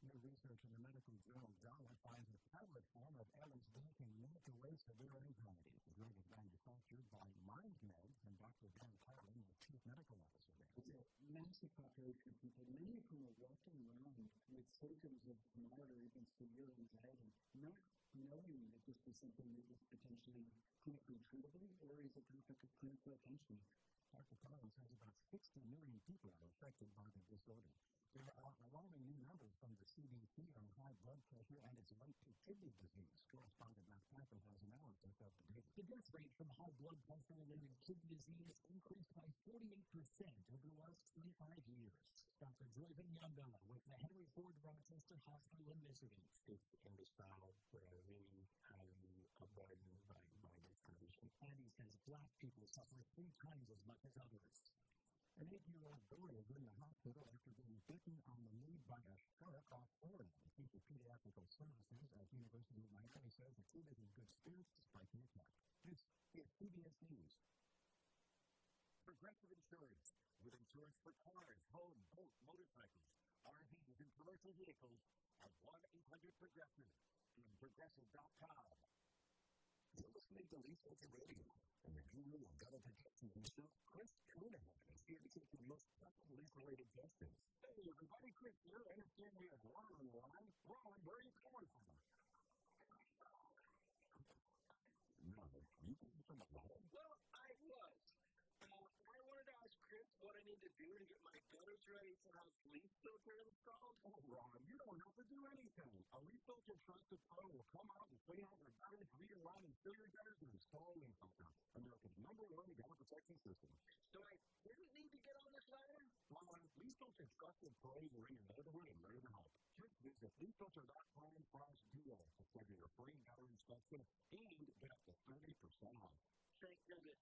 New research in the medical journal JAMA finds a tablet form of LSD can melt away severe anxiety. The drug is manufactured by MindMed, and Dr. Dan Carlin, the chief medical officer there. It's a massive population of people, many of whom are walking around with symptoms of mild or even severe anxiety, not knowing that this is something that is potentially clinically treatable, or is a topic of clinical attention. Dr. Carlin says about 60 million people are affected by the disorder. There are alarming new numbers from the CDC on high blood pressure and its link to kidney disease. Correspondent Matt Clapper has analysis of the data. The death rate from high blood pressure-related kidney disease increased by 48% over the last 25 years. Dr. Joyven Yandala with the Henry Ford Rochester Hospital in Michigan. It's in the South where really highly avoided by this condition. And he says black people suffer 3 times as much as others. An 8-year-old boy is in the hospital after being bitten on the knee by a shark off Florida. The chief of pediatrical services at the University of Miami says the kid is in good spirits despite the attack. This is CBS News. Progressive Insurance, with insurance for cars, home, boat, motorcycles, RVs, and commercial vehicles at 1-800-PROGRESSIVE and Progressive.com. You're listening to Lethal to Radio, and the guru of gun protection himself, Chris Coonahan, is here to take your most pressing leaf-related questions. Hey, everybody, Chris here. I understand we have Ron on the line. Ron, where are you calling from? No, you came from a home? Well, I was. I wanted to ask Chris what I need to do to get my gutters ready to have leaf filter installed. Oh, Ron, you don't have to do anything. A leaf filter trusted pro will come out and clean out your gutters, read around and fill your gutters, and install a leaf filter. America's #1 gutter protection system. So I didn't need to get on this ladder? Ron, leaf filter trusted pros are in your neighborhood and ready to help. Just visit leaffilter.com/duo to schedule your free gutter inspection and get up to 30% off. Thank goodness.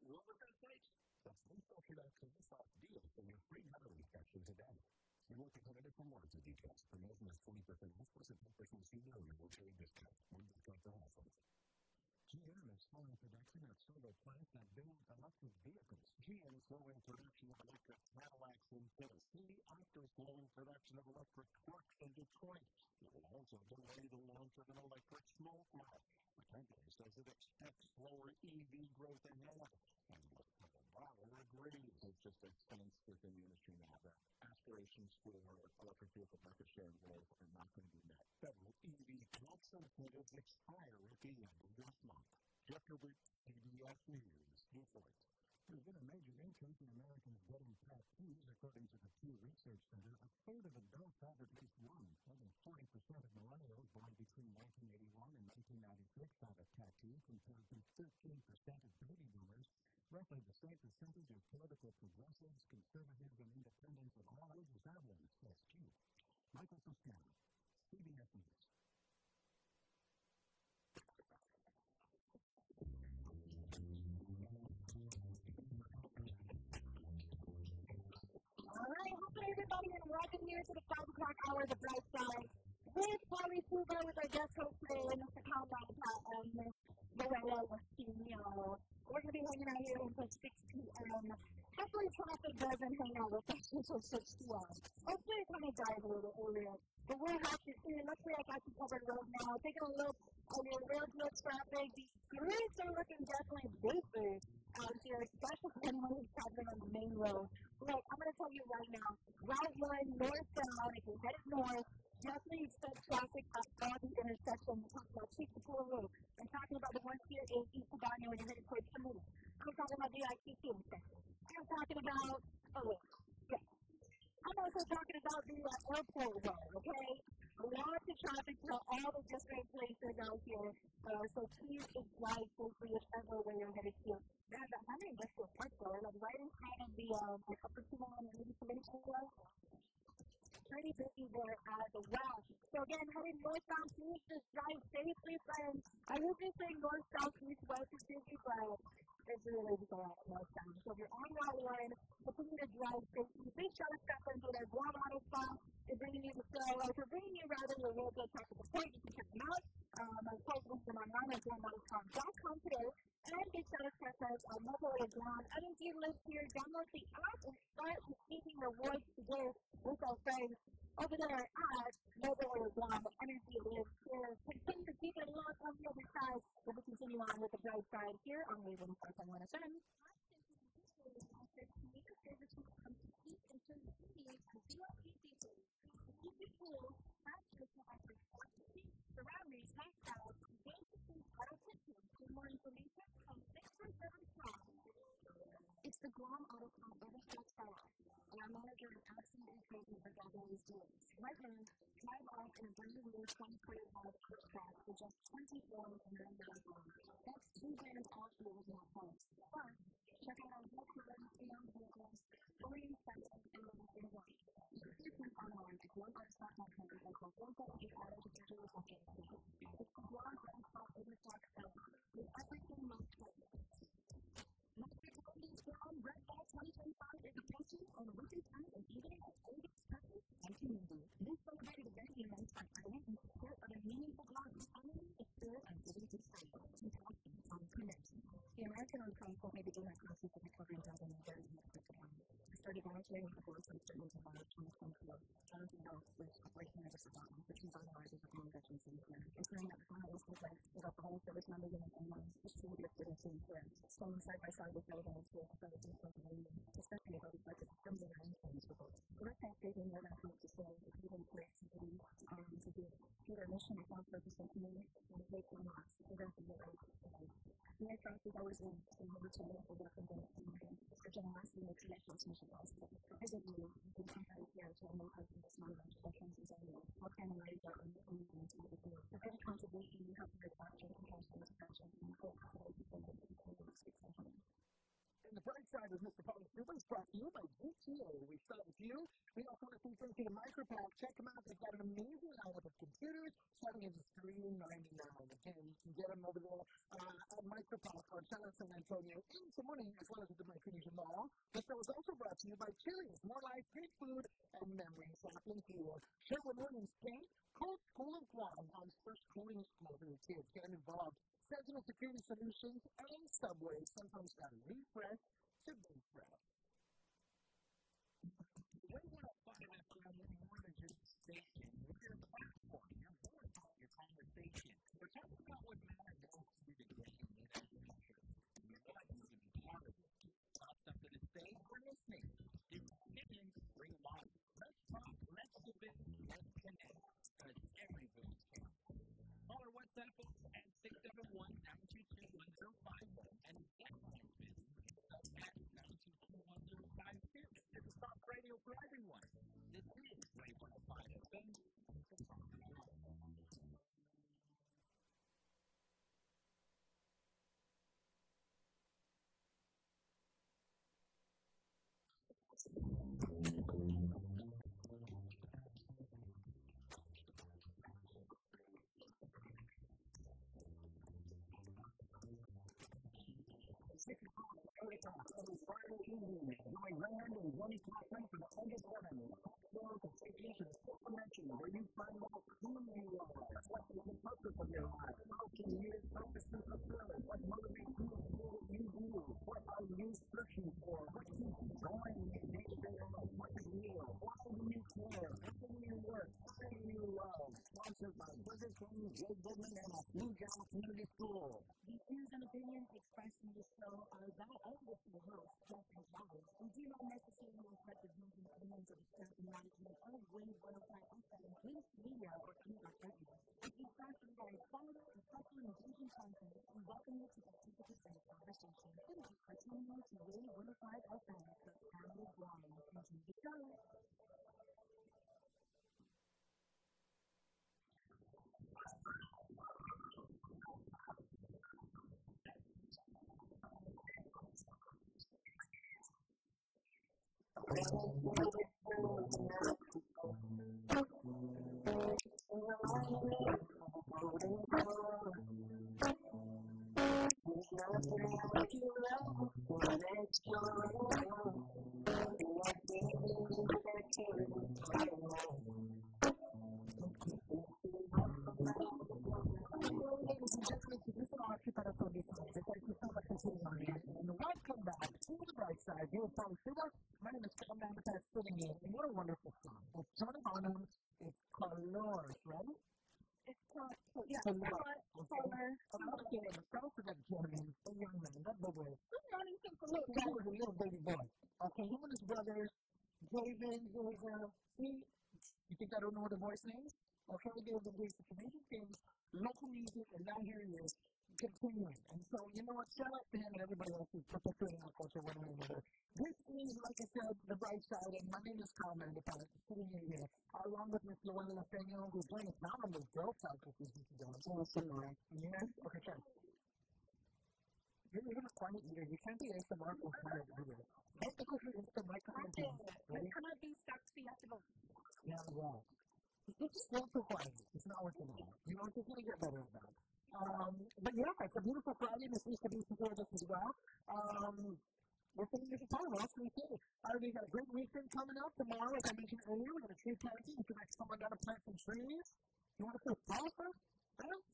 What was that site? That's deal for your free metal inspection today. You want to credit for warranty details. Promotion is 20% off plus a 10% senior military discount. One discount for households. GM is slowing production of solar plants that build electric vehicles. GM is slowing production of electric Cadillacs in Tennessee after slowing production of electric trucks in Detroit. It will also delay the launch of an electric smoke mouth. The company says it expects slower EV growth ahead. And Bauer agrees. It's just a stance within the industry now that aspirations for electric vehicle market share growth are not going to be met. Federal EV tax incentives expire at the end of this month. Jeff Gilbert, CBS News, Detroit. There's been a major increase in Americans getting tattoos, according to the Pew Research Center. A third of adults have at least one. More than 40% of millennials born between 1981 and 1996 have a tattoo, compared to 13% of baby boomers. Roughly the same percentage of political progressives, conservatives, and independents of all ages have one, says Pew. Michael Toscano, CBS News. All right, hello everybody, and welcome here to the 5 o'clock hour of the Brightside with Polly Sugar, with our guest host today, Mr. Mandapat and Ms. Loretta Lucino. We're going to be hanging out here until 6 p.m. Hopefully traffic doesn't hang out with us until 6 p.m. Hopefully it kind of dies a little earlier. But we'll have to see. Luckily I got you covered road now. Taking a look at your railroad traffic. The streets are looking definitely busy out here, especially for anyone who's traveling on the main road. Look, I'm going to tell you right now, Route 1 northbound, if you're headed north, definitely expect traffic at all the intersections. I'm talking about Chick-fil-A. I'm talking about the ones here in East Padano when you're headed towards Chimney. I'm talking about the ITC intersection. I'm talking about, I'm also talking about the airport road, okay? Lots of traffic to all the different places out here. So please just drive safely whichever way you're headed to. There's a hundred industrial park though, like right in front of the upper Timon and maybe convention area. Pretty busy there as well. So again, heading northbound, please just drive safely, friends. I will be saying north, south, east, west is busy, but it's really busy northbound. So if you're on Route 1, continue to drive safely. Please try to step into their Guam Auto Stop. They're bringing you the they're bringing you rather a real good technical point. You can check them out. My post link them online at guamautostop.com today. And get status checkers on mobile or Guam. Energy lives here. Download the app and start receiving rewards today with our friends over there at mobile or Guam. Energy lives here. Continue to keep it locked on the other side. We'll continue on with the bright side here on Wave 105.1 FM. Surroundings, lifestyles, basically auto systems. For more information, call 647-STOP. It's the Guam Auto Club Overstock Style, and our manager is absolutely crazy for gathering these deals. Right now, drive off in a brand new 2025 Cruise Class for just $24,999. That's $2,000 off the original price. Plus, check out our whole collection of pre-owned vehicles, fully inspected, and everything else. You can see them online at guamautostop.com and call 478-800-200. It's the Guam Auto Club Overstock Style with everything most important. Red Ball 2025 education on weekend times and evening at Oldest Purpose and Community. This celebrated event events are island in support of a meaningful block economy, experience, and activity free. On connection. The American Art Council may begin our classes for recovery and job in very I started volunteering with the Board of Students in March 2024. Jonathan Health with Operation Never Forgotten, which revitalizes the home veterans in care. Ensuring that the final list of rights without the home service members in online is truly lifted into care. Standing side by side with relevant to the services of the Navy, especially how these budgets from the United States with us. The Red Cross gave me more than a to say if you don't place to be to do their mission and found purpose in community and the place one loss, the rest of the life. The Red Cross is always in order to live for different things. For generosity and connections mission possible. Visit you can contact here to know how to this knowledge that transcends everyone. What kind of lives are unfolding into the field? For every contribution, you help your factor and compassion and passion and hope for the people that you can do successful. And the bright side is Mr. Paul Rubens brought to you by GTO. We start with you. We also want to say thank you to Micropack. Check them out. They've got an amazing lineup of computers starting at just $399. $9.99. Again, you can get them over there at Mandapat or San Antonio in Simone, as well as at the Recreation Mall. The show is also brought to you by Chili's. More life, great food, and memories happening here. Sherwood Williams King, Cold School in Guam, on first coding school for your kids. Get involved. Sentinel Security Solutions and Subway sometimes got to refresh to be fresh. When you want to find out from more than just a station, you're a platform. You're more about your conversation. We're talking about what matters most to the game in our future. You want you to be part of it. Got something to say? We're listening. Different opinions, bring them on. Let's talk, let's debate, let's connect. Because every voice counts. Call our WhatsApp at 671-922-1051 and get line busy at 922-1052. This is Talk Radio for everyone. This is 91.5 FM. The Talk Radio. Every Friday evening, enjoy land and money classroom for the underground. Platform to take you to the full dimension where you find out who you are, what's the purpose of your life, how can you focus and fulfill it, what motivates you to do what you do, what are you searching for, what keeps you going in your day-to-day life, what's real, why do you care, how do you work, why do you love. Sponsored by Burger King, Jay Goodman, and a Blue John Community School. The views and opinions expressed in this show are that of the host, Jeff and Charles, and do not necessarily reflect the views and opinions of the staff and management of Wave 105 FM, Links Media, or any other entity. If you start to provide quality, respectful, and engaging content, we welcome you to participate in the conversation. Good night for tuning in to Wave 105 FM, the family Guam. Enjoy the show. And welcome back to the Brightside. You're from Sugar. My name is Mandapat sitting in. And what a wonderful song. It's Tony Bonham. It's Colors, right? It's called, yeah, Color. Color. Okay, don't forget Jeremy, the young man, that big boy. Good morning, Uncle Luke. He was a little baby boy. Okay, him and his brothers, David, see, you think I don't know the boy's name? Okay, they were doing some amazing things, local music, and now here he is, continuing. And so, you know what, shout out to him and everybody else who's perpetuating our culture one way or another. This is, like I said, the Brightside, and my name is Carl Mandapat, sitting in here, along with Miss Luella Nathaniel, who's playing a sound on the girl side for this week ago. Yeah? Okay, sure. You're even a quiet eater. You can't be ASMR for quiet either. Don't think of your instant microphone. Ready? Come on, be sexy. You have to go. Yeah. It's still too quiet. It's not working out. You know, it's just going to get better at that. But yeah, it's a beautiful Friday. This week to be supported us as well. We're thinking this is time. What else can we say? We got a great weekend coming up tomorrow. As I mentioned earlier, we're going to tree planting. If you like someone got to plant some trees, you want to feel powerful?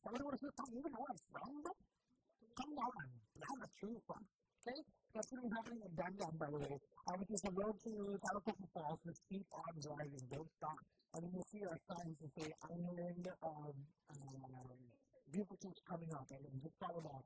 Somebody want to feel something even more strong? Come on. Have a tree farm. Okay? That's going to be happening in Dandan, by the way. Which is the road to California Falls, which keep on driving. Don't stop. And then you'll see our signs that say Island beautiful things coming up, and just follow that.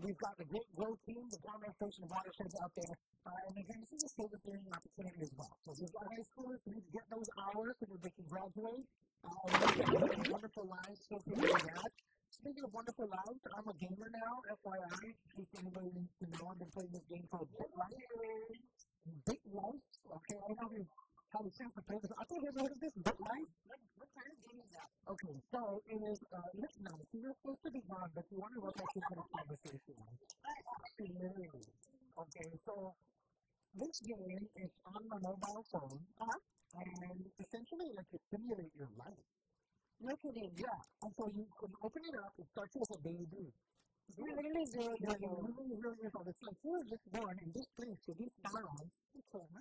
We've got the great grow team, the Guam Station watersheds out there, and again, this is a service learning opportunity as well. So we've got high schoolers who need to get those hours so that they can graduate, and live wonderful lives, so we do that. Speaking of wonderful lives, I'm a gamer now, FYI, in case anybody needs to know. I've been playing this game called Brightside. Big Life, okay, I don't know if you've had a chance to play this. I think you've heard of this, Big Life. What kind of game is that? Okay, so it is, listen now, so you're supposed to be gone, but you want to look like you're in a conversation. Literally. Okay, so this game is on my mobile phone, and essentially, like, to simulate your life. No kidding. Yeah. And so you open it up, it starts with a baby. You're literally 0 years You're old. literally 0 years old. It's like you were just born in this place with these parents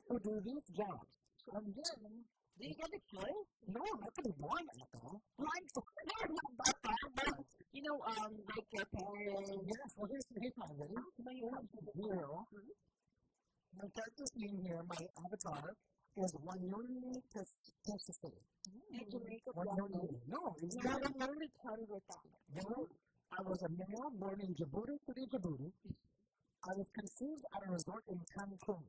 who do these jobs. And then, Do you get the choice? no, I'm not going to be born like that. Like, not that bad, but, you know, like your parents. Yes, well, here's my ready. Hero. My character's name here, my avatar, is Wanyoni Pesisei. Did you make a Wanyoni. No, it's You not. have literally come with that. No, I was a male born in Djibouti City, Djibouti. I was conceived at a resort in Cancun.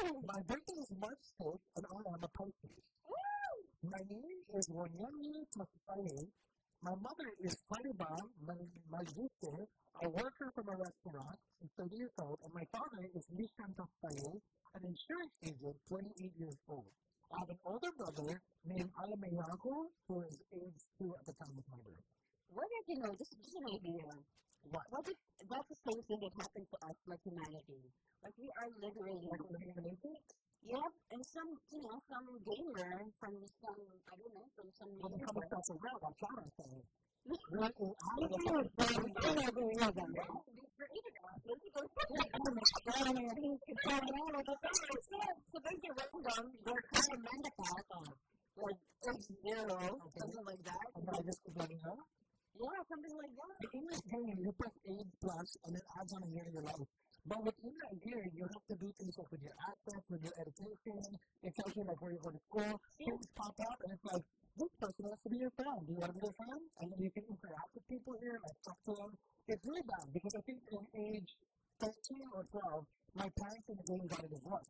My birthday is March 4th, and I am a Pisces. My name is Wanyoni Pesisei. My mother is Fariba Majiste, a worker from a restaurant, she's 30 years old, and my father is Lishan Tafaye, an insurance agent, 28 years old. I have an older brother named Alameyahu, who is age 2 at the time of my birth. What if, you know, this is an idea. What if that's the same thing that happened to us, like humanity? Like, we are literally... Like living in the Matrix? Yep, and some, you know, some gamer from some, I don't know, from some... Well, the comic stuff around, I'm trying to say. So there's a random, they're kind of Mandapat, like X0, something like that. And I just keep letting go. Yeah, something like that. The English game, you press age plus, and it adds on a year to your life. But within that year, you have to do things like with your assets, with your education. It tells you like where you go to school. Things pop up, and it's like, this person wants to be your friend. Do you want to be their friend? And then you can interact with people here, like talk to them. It's really bad because I think in age 13 or 12, my parents in the game got a divorce.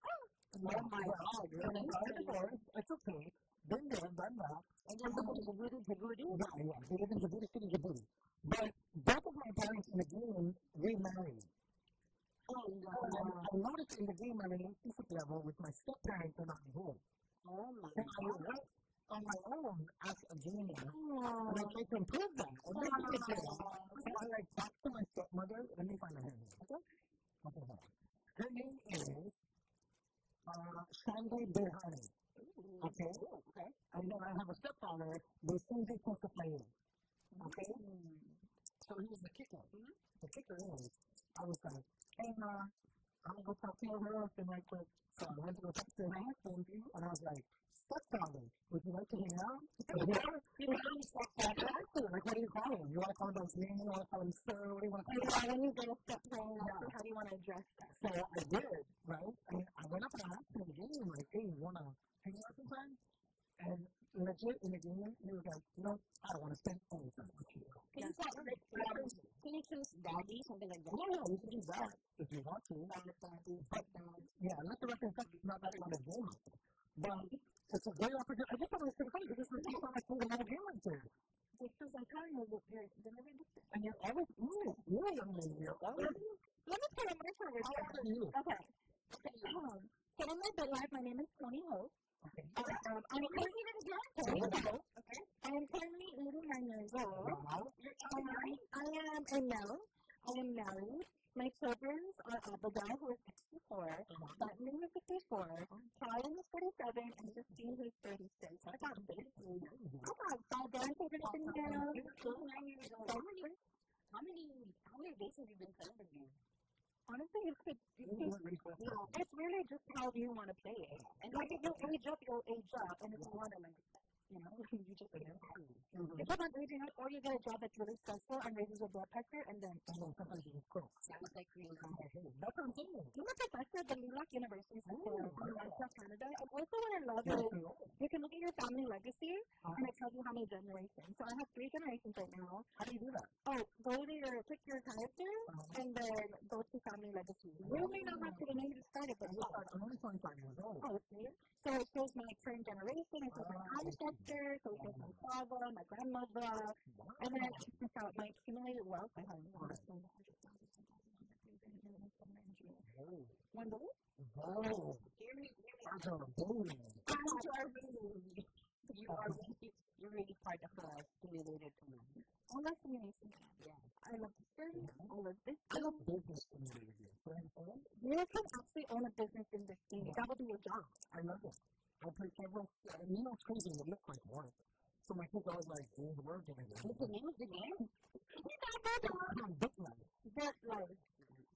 Oh my God. When I got a divorce, it's okay. Been there, done that. And then they live in Djibouti? Yeah, they live in Djibouti City, Djibouti. But both of my parents in the game remarried. Oh, no. And I noticed in the game on a relationship level with my step-parents are not home. Oh, my So I God. went on my own as a gamer, Oh. and I tried to improve that. And this is the thing. So I like talked to my stepmother. Let me find her name. Okay? Her name is Shanghai Berhani. Okay? And then I have a stepfather, Busunji Kosafaye. Okay? So here's the kicker. The kicker is, I was like, hey, I'm going to go talk to your husband right quick. So I went to go talk to my husband, and I was like, stepfather, would you like to hang out? You know, stepfather. Like, what do you call him? You want to call him by his name? You want to call him sir? What do you want to call him? Yeah, when you get a stepfather, how do you want to address that? So I did, right? And I went up and I asked him in the game, like, hey, you want to hang out sometime? And legit in the game, he was like, no, I don't want to spend any time with you. Can you choose daddy, something like that? Yeah, you can do that if you want to. But, yeah, let the record reflect it's not that kind of game. But it's a great opportunity. I just thought it was pretty funny because it's the first time I another game like this. Because I'm telling you, they're never different. And you're always, you're young lady. Let me tell you my story. How old are you? Okay. So in my life, my name is Tony Ho. Okay. I'm currently in Guam. Okay. I am currently 89 years old. Wow. I am married. My children are Abigail, who is 64, Button, who is 54, Karen is 47, and Justine, who is 36. I got big. I got 5 grandchildren up in there. 29 years old. How many days have you been playing the game? Honestly, it's really just how you want to play it. And like, if you age up, you'll age up. And if you want to, like, you know, you just get it. If you're not aging up, or you get a job that's really stressful and raises your blood pressure, and then sometimes you just quit. Sounds like real life. That's what I'm saying. I'm a professor at the Lilac University School in Mandapat, Canada. And also what I love is you can look at your family legacy, and it tells you how many generations. So I have 3 generations right now. How do you do that? Oh, pick your character, and then go to family legacy. You may not have to, I know you just started, but I'm only 25 years old. Oh, see? So it shows my current generation, it shows my ancestor, so it shows my father, my grandmother, and then it's out my accumulated wealth. I have $100,000. Oh. You're really part of the accumulated community. I love community. Yeah. I love the service. I love this. I love business community. You can actually own a business in this thing. That would be your job. I love it. I play several, you know, it's crazy. It looks like work. So So my kids always like, dude, we're gonna do What's the name of the game? Big Life. That like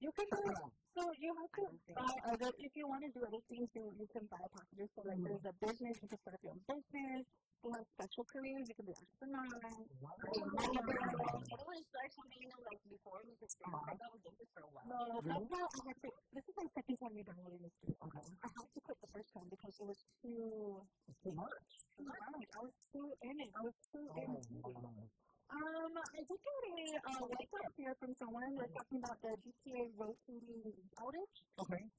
you can do it. So you have to buy other. If you want to do other things, you can buy packages. So like there's a business, you can start up your own business. You have special careers, you can be an entrepreneur. Anyone start something, like before Mrs. Grant? I thought we did this for a while. No, that's how I had to. This is my second time downloading this game. I had to quit the first time because it was too much. I was too in it. I did get a WhatsApp here from someone. They're talking about the GTA rotating outage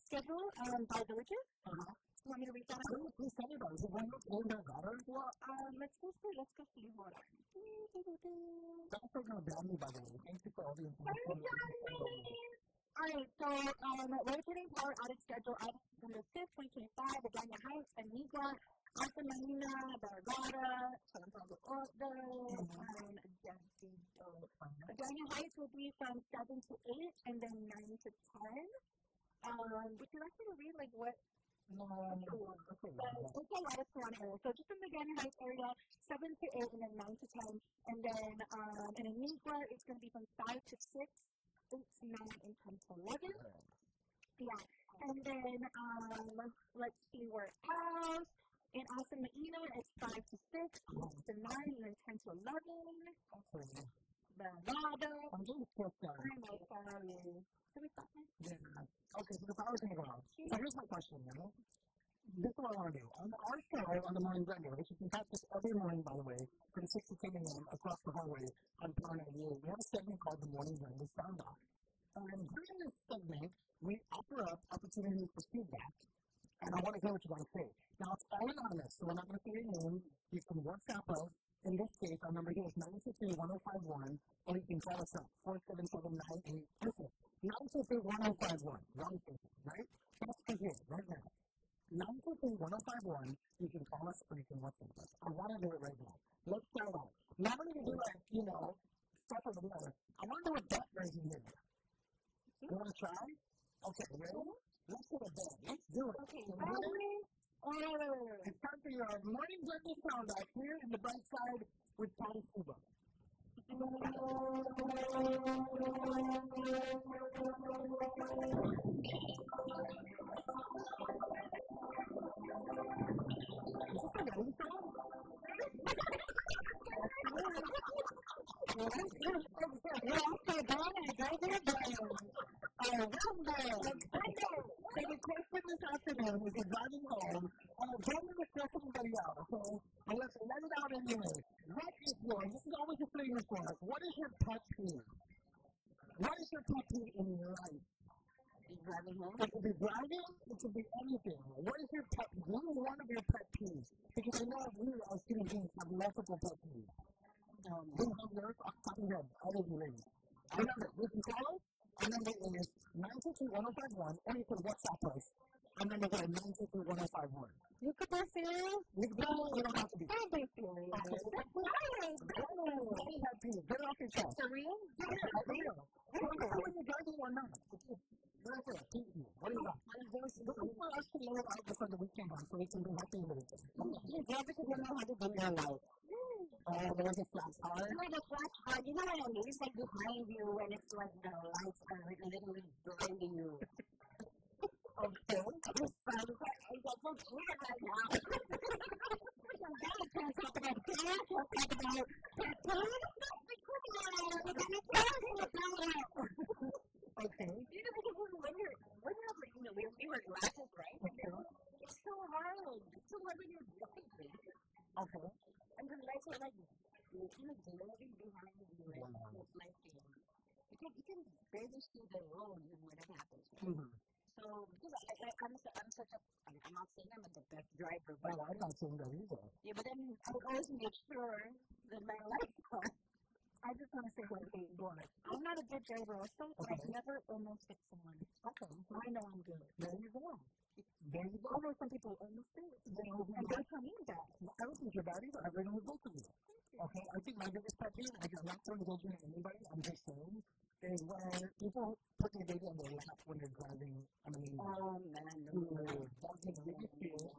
schedule by villages. You want me to read that out? Please tell me about it. Is it one that got her? Well, let's go see. Hold on. That's so going to ban me, by the way. Thank you for all the information. Alright, so rotating power outage schedule December 5th, 2025, Agana Heights, Anigua, Alta Marina, Barragata, San Pablo Ordo, and Agana Heights will be from 7 to 8 and then 9 to 10. Would you like me to read like what? No. It's a lot of surrounding areas. So just in the Agana Heights area, 7 to 8 and then 9 to 10. And then in Anigua, it's going to be from 5 to 6. 8 to 9 and 10 to 11. Yeah. And then, let's see where else. In Alta Marina, it's 5 to 6, 8 to 9, and then 10 to 11. Barragata. I'm getting stressed out. I'm sorry. Should we stop now? Yeah. Okay, so the power's going to go out. So here's my question, This is what I want to do. On our show, on the Morning Blender, which you can catch us every morning, by the way, from 6 to 10 a.m. across the hallway on Power 98, we have a segment called the Morning Blender Sound Off. And during this segment, we offer up opportunities for feedback. And I want to hear what you want to say. Now, it's all anonymous, so we're not going to say your name. You can WhatsApp us. In this case, our number here is 963-1051, or you can call us up, 477-98. Listen, 963-1051, wrong station, right? That's for here, right now. 963-1051, you can call us or you can WhatsApp us. I want to do it right now. Let's start out. Now I'm going to do stuff over there. I want to do a bet version here. You want to try? Okay, ready? Let's do a bet. Let's do it. Okay, it's time for your Morning Blender Sound Off here in the Brightside with Tom Suba. So the question this afternoon is driving home, don't let it stress anybody out, okay? And let's let it out anyway. What is yours? This is always a flavor for us. What is your pet peeve? What is your pet peeve in your life? Driving home? It could be driving, it could be anything. What is your pet peeve? What is one of your pet peeves? Because I know we as human beings have multiple pet peeves. We have yours off the top of your head. All of you ladies. Remember, you can call us. Our number is 962-1051, or you can WhatsApp us. Our number is 962-1051. You could be serious? You don't have to be. Don't be serious. Get it off your chest. For real? Yeah, for real. When you're driving or not. What do you got? Looking for us to load out before the weekend on so we can be happy with it. Yeah, because you know how to do your life. There's a flash card. The flash card, you know what I mean? It's like behind you and it's like the lights are literally blinding you. Okay. It's fun. I got so weird right now. I can't talk about that. I can't talk about Okay. You know, because when we wear glasses, right? It's so hard. It's so hard when you're driving. Okay. And the lights are like kind of glowing behind you. It's like you can barely see the road when it happens. Right? So because I'm such a I'm not saying I'm the best driver, but I'm not saying that either. Yeah, but then I always make sure that my lights are. I just want to say one thing. I'm not a good driver also, so I've never almost hit someone. Okay. I know I'm good. There you go. I know some people almost do. And they tell me that. I don't think you're bad either. I've ridden with both of you. Okay, I think my biggest pet peeve, I'm not trying to go to anybody, I'm just saying, is when people put their baby on their lap when they're driving. I mean, oh man, that can really feel,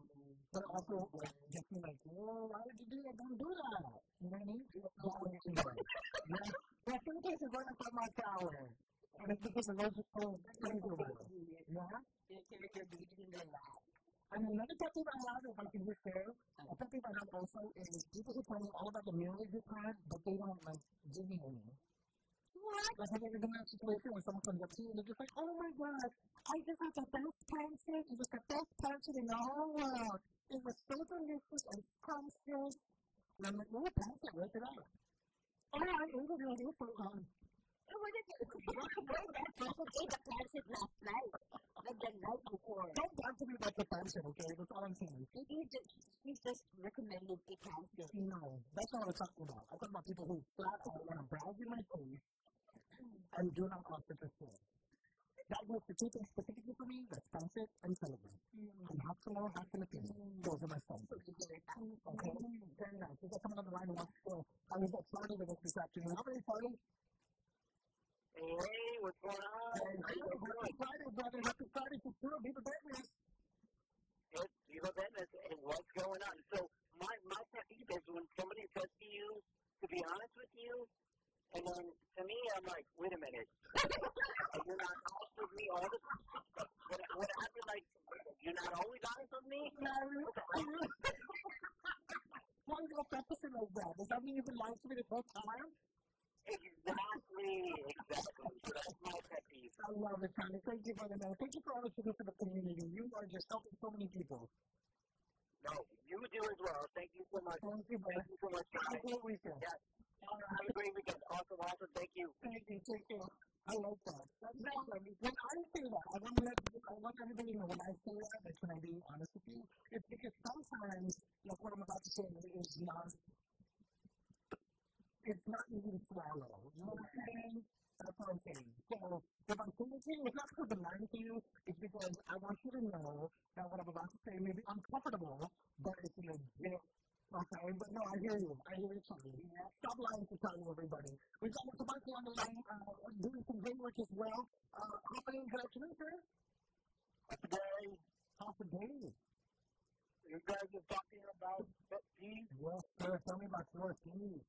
but also like just be like, whoa, why would you do that? Don't do that. You know what I mean? Yeah. Well, some cases run up on my shower. And it's because of those cold. Yeah? And another pet peeve I have, if I can just share, a pet peeve I have also is people who tell me all about the meals they've had, but they don't, like, give me any. What? Like, have you ever been in a situation where someone comes up to you and they're just like, oh my god, I just had the best pancake. It was the best pancake in the whole world. It was so delicious and scrumptious. And I'm like, oh, pancake, where's it at? Oh, I ate it already so long. What is it? The pancake last night. Like the night before. Don't talk to me about the pancake, okay? That's all I'm saying. He's just recommended a pancake. No, that's not what I'm talking about. I'm talking about people who flat out want to brag in my face and do not offer to share. That goes for two things specifically for me. That's pancake and celebrate. And half to know, half to opinion. Those are my friends. Okay? Very nice. We got someone on the line who wants to go. I was at Friday with us this afternoon. How many Friday? Hey, what's going on? Happy Friday, brother. Happy Friday for sure. Be the business. It's Viva Business, and what's going on? So, my pet peeve is when somebody says to you, to be honest with you, and then to me, I'm like, wait a minute. You're not honest with me all the time. What happened? Like, you're not always honest with me? Why is your practicing like that? Does that mean you've been lying to me the whole time? Exactly. So that's my pet peeve. I love it, Connie. Thank you, brother. Thank you for all that you do for the community. You are just helping so many people. No, you do as well. Thank you so much. Thank you, brother. Thank you so much. Have a great weekend. Yes. Have a great weekend. Awesome. Thank you. Thank you. Take care. I like that. When I say that, I want everybody to know when I say that, like, can I be honest with you? It's because sometimes, like what I'm about to say is not, it's not easy to swallow. You know what I'm saying? That's what I'm saying. So, if I'm saying to you, it's not because I'm lying to you, it's because I want you to know that what I'm about to say may be uncomfortable, but it's legit. Okay, but no, I hear you. I hear you talking. Stop lying to tell you, everybody. We've got Mr. Bunky on the line, doing some great work as well. Happening, good afternoon, sir. Half a day. Half a day. You guys are talking about pet peeve? Yes, sir. Tell me about your peeve.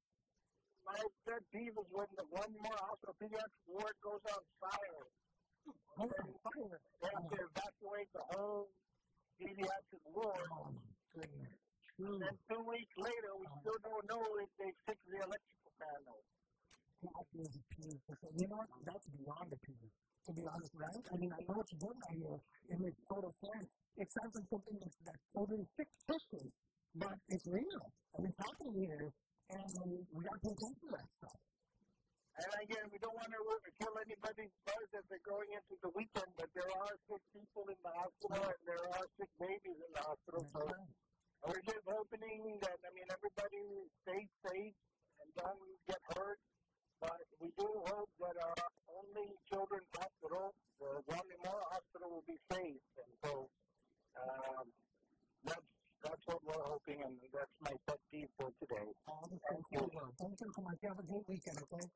My pet peeve is when the one more hospital pediatric ward goes on fire. Oh, fire. They have to evacuate the whole pediatric ward. Oh, my goodness. And then 2 weeks later, we still don't know if they fixed the electrical panel. That is a peeve. You know what? That's beyond a peeve, to be honest, right? I mean, I know what you're doing out here. It makes total sense. It sounds like something that's totally fictitious, but it's real. And it's happening here. And we got to pay attention to that stuff. And again, we don't want to kill anybody's buzz as they're going into the weekend, but there are sick people in the hospital and there are sick babies in the hospital. So we're just hoping that, everybody stays safe and don't get hurt. But we do hope that our only children's hospital, the Guam Hospital, will be safe. And so that's what we're hoping, and that's my pet peeve for today. Thank you. Thank you so much. Have a great weekend, okay?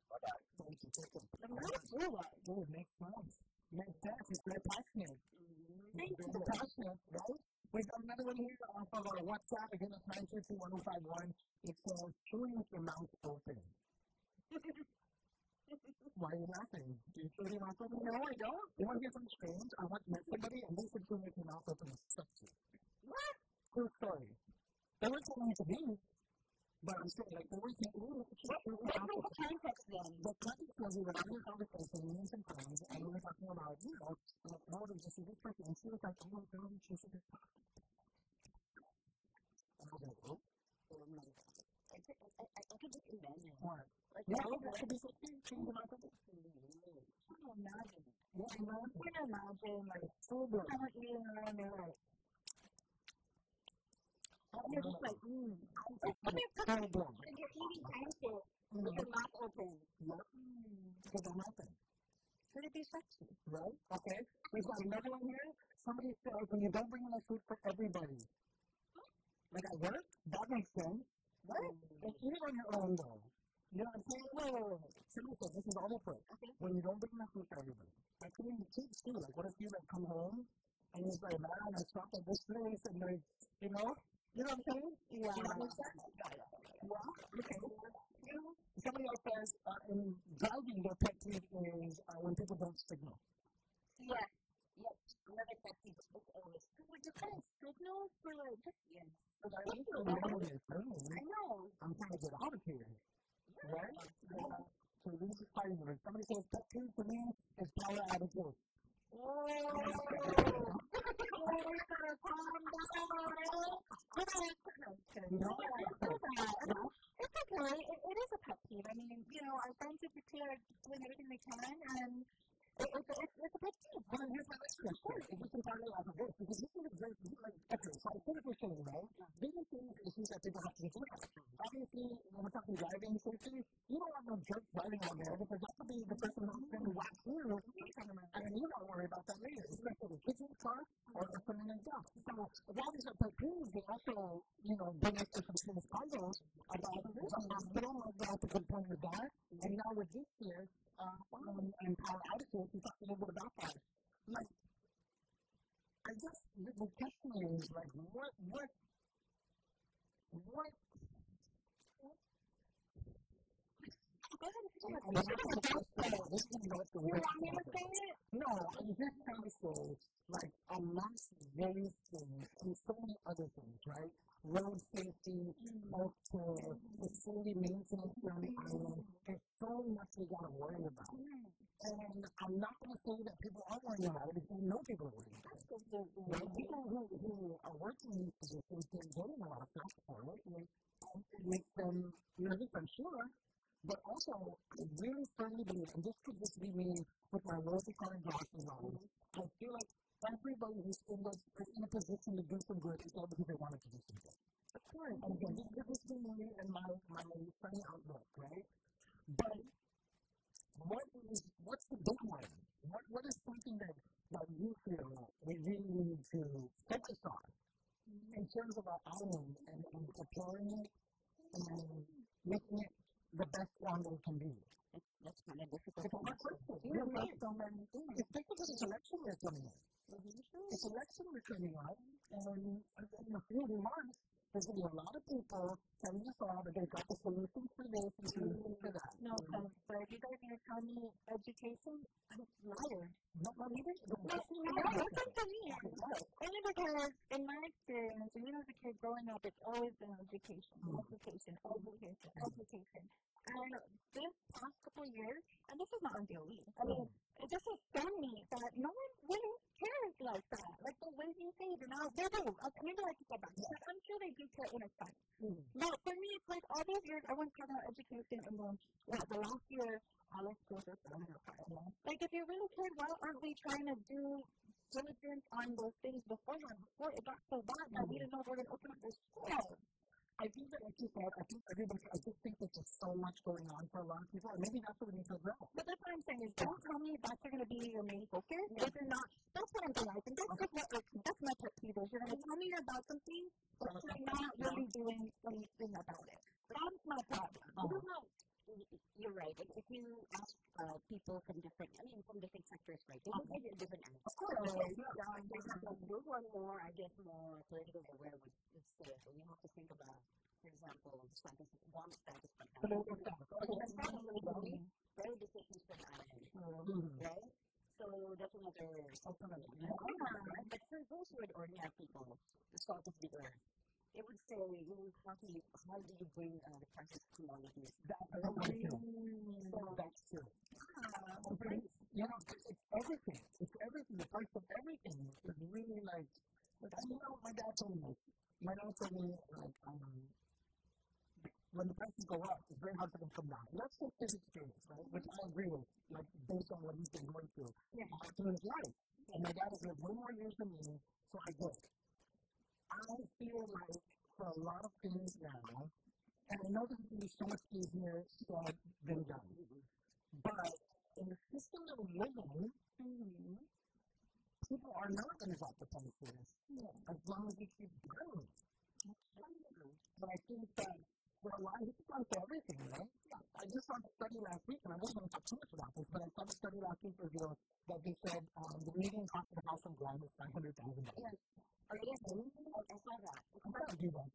Bye-bye. Thank you. Take care. It makes sense. Makes sense. It's very passionate. It's passionate, right? We've got another one here off of our WhatsApp. Again, it's 922-1051. It says, chewing with your mouth open. Why are you laughing? Do you chew with your mouth open? No, I don't. You want to hear something strange? I once met somebody and they said chewing with your mouth open is sexy. What? True story. They weren't telling me to be, but I'm saying, like, they weren't saying, ooh, What's the context then? the context was we were having a conversation, me and some friends, and we were talking about, like, oh, did you see this person? And she was like, oh my god, she should be. And I was like, oh. I could just imagine. What? Like, yeah, that could be sexy. Change my opinion. I don't imagine. Yeah, I know. I can imagine, like, So good. how much you know, and they're like, you're just like, Very good. and you're eating pancake with your mouth open. Yep. Because I'm open. Could it be sexy? Right? Okay. We've got another one here. Somebody says, when you don't bring enough food for everybody. Like at work, that makes sense. Right? And eat it on your own, though. You know what I'm saying? Wait. Somebody says, this is all the put. Okay. When you don't bring enough food for everybody. Like, even the kids, too. Like, what if you, like, come home and it's like, man, I stopped at this place and, like, you know? You know what I'm saying? Yeah. Does that make sense? Well, okay. You know, somebody else says, in driving, their pet peeve is when people don't signal. Yes. Yes. Another pet peeve is always, would you kind of signal for just, yes. So I know. I'm trying to get out of here. Right? So this is fighting words. Somebody says pet peeve for me is power attitude. Oh, it's okay. It is a pet peeve. I mean, you know, our friends in particular are doing everything they can, and it's a pet peeve. Well, here's my next question. Is this entirely off of this? Because this is a great, like, okay, so I think we're saying, right? These are things, issues that people have to deal with. Obviously, when we're talking driving safety, you don't want no jerk driving on there because that could be the person who's going to whack you, and you don't worry about that later, especially the kids in the car or someone in the job. So, if all these are pet peeves, they also, you know, bring us to some serious puzzles about the hospital, like they have to complain with that, and now with this here, and power attitude, we talked a little bit about that. Like, I guess the question is, like, what this is not the word. No, I'm just trying to say, like, amongst various things and so many other things, right? Road safety, healthcare, facility maintenance on the island. There's so much we got to worry about. And I'm not going to say that people aren't worrying about it because I know people are worrying about it. Right? People who are working in these positions, they're getting a lot of stuff for it. And it makes them nervous, I'm sure. But also, I really firmly believe, and this could just be me with my rose-colored glasses on, I feel like everybody who's in a position to do some good is all because they wanted to do some good. Of course. And again, this could just be me and my funny outlook, right? But what's the big one? What is something that you feel we really need to focus on in terms of our island and preparing it and making it the best one that it can be? That's kind of difficult. It's a hard question. It's because it's election year coming up. It's election year coming up, and in a few months, there's going to be a lot of people telling us all that they've got the solutions for this and solutions for that. No, but if you guys are going to tell me education, I'm a liar. Not either? That's up to me. Only because, in my experience, when I was a kid growing up, it's always been education. And this past couple of years, and this is not on DOE, I mean, it just astounded me that no one really cares like that. Like the way you say it, and they do. Maybe I can go back. I'm sure they do care in a sense. But for me, it's like all these years, everyone's talking about education, and then the last year, let's go this way. Like, if you really cared, why aren't we trying to do diligence on those things beforehand, before it got so bad that we didn't know we were going to open up this school? I think that, like you said, I just think that there's so much going on for a lot of people, and maybe that's what we need to grow. But that's what I'm saying is, don't tell me that's going to be your main focus. If you're not, that's what I'm saying. I think that's my pet peeve. You're going to tell me about something, but you're not really doing anything about it. That's my problem. You're right. If you ask people from different sectors, right, they will give you a different answer. Of course. Those are more, I guess, more politically aware would say, so you have to think about, for example, Guam status right now. That's not really very decisions for the island, right? So that's another alternative. But for those who are the ordinary people, the salt of the earth, it would say, how do you bring the precious commodities? That's true. You know, it's everything. It's everything. The price of everything is really like, you know, my dad told me, like, when the prices go up, it's very hard for them to come down. That's just his experience, right? Which I agree with, like, based on what he's been going through through his life. And my dad has lived way more years than me, so I get it. I feel like for a lot of things now, and I know this is going to be so much easier said than done, but in the system that we live in, people are not going to drop the price for this as long as we keep growing. But I think that for a lot, this applies to everything, right? I just saw a study last week, and I wasn't going to talk too much about this, but I saw a study last week that they said the median cost of a house in Guam is $500,000. I saw that. I'm going to do that.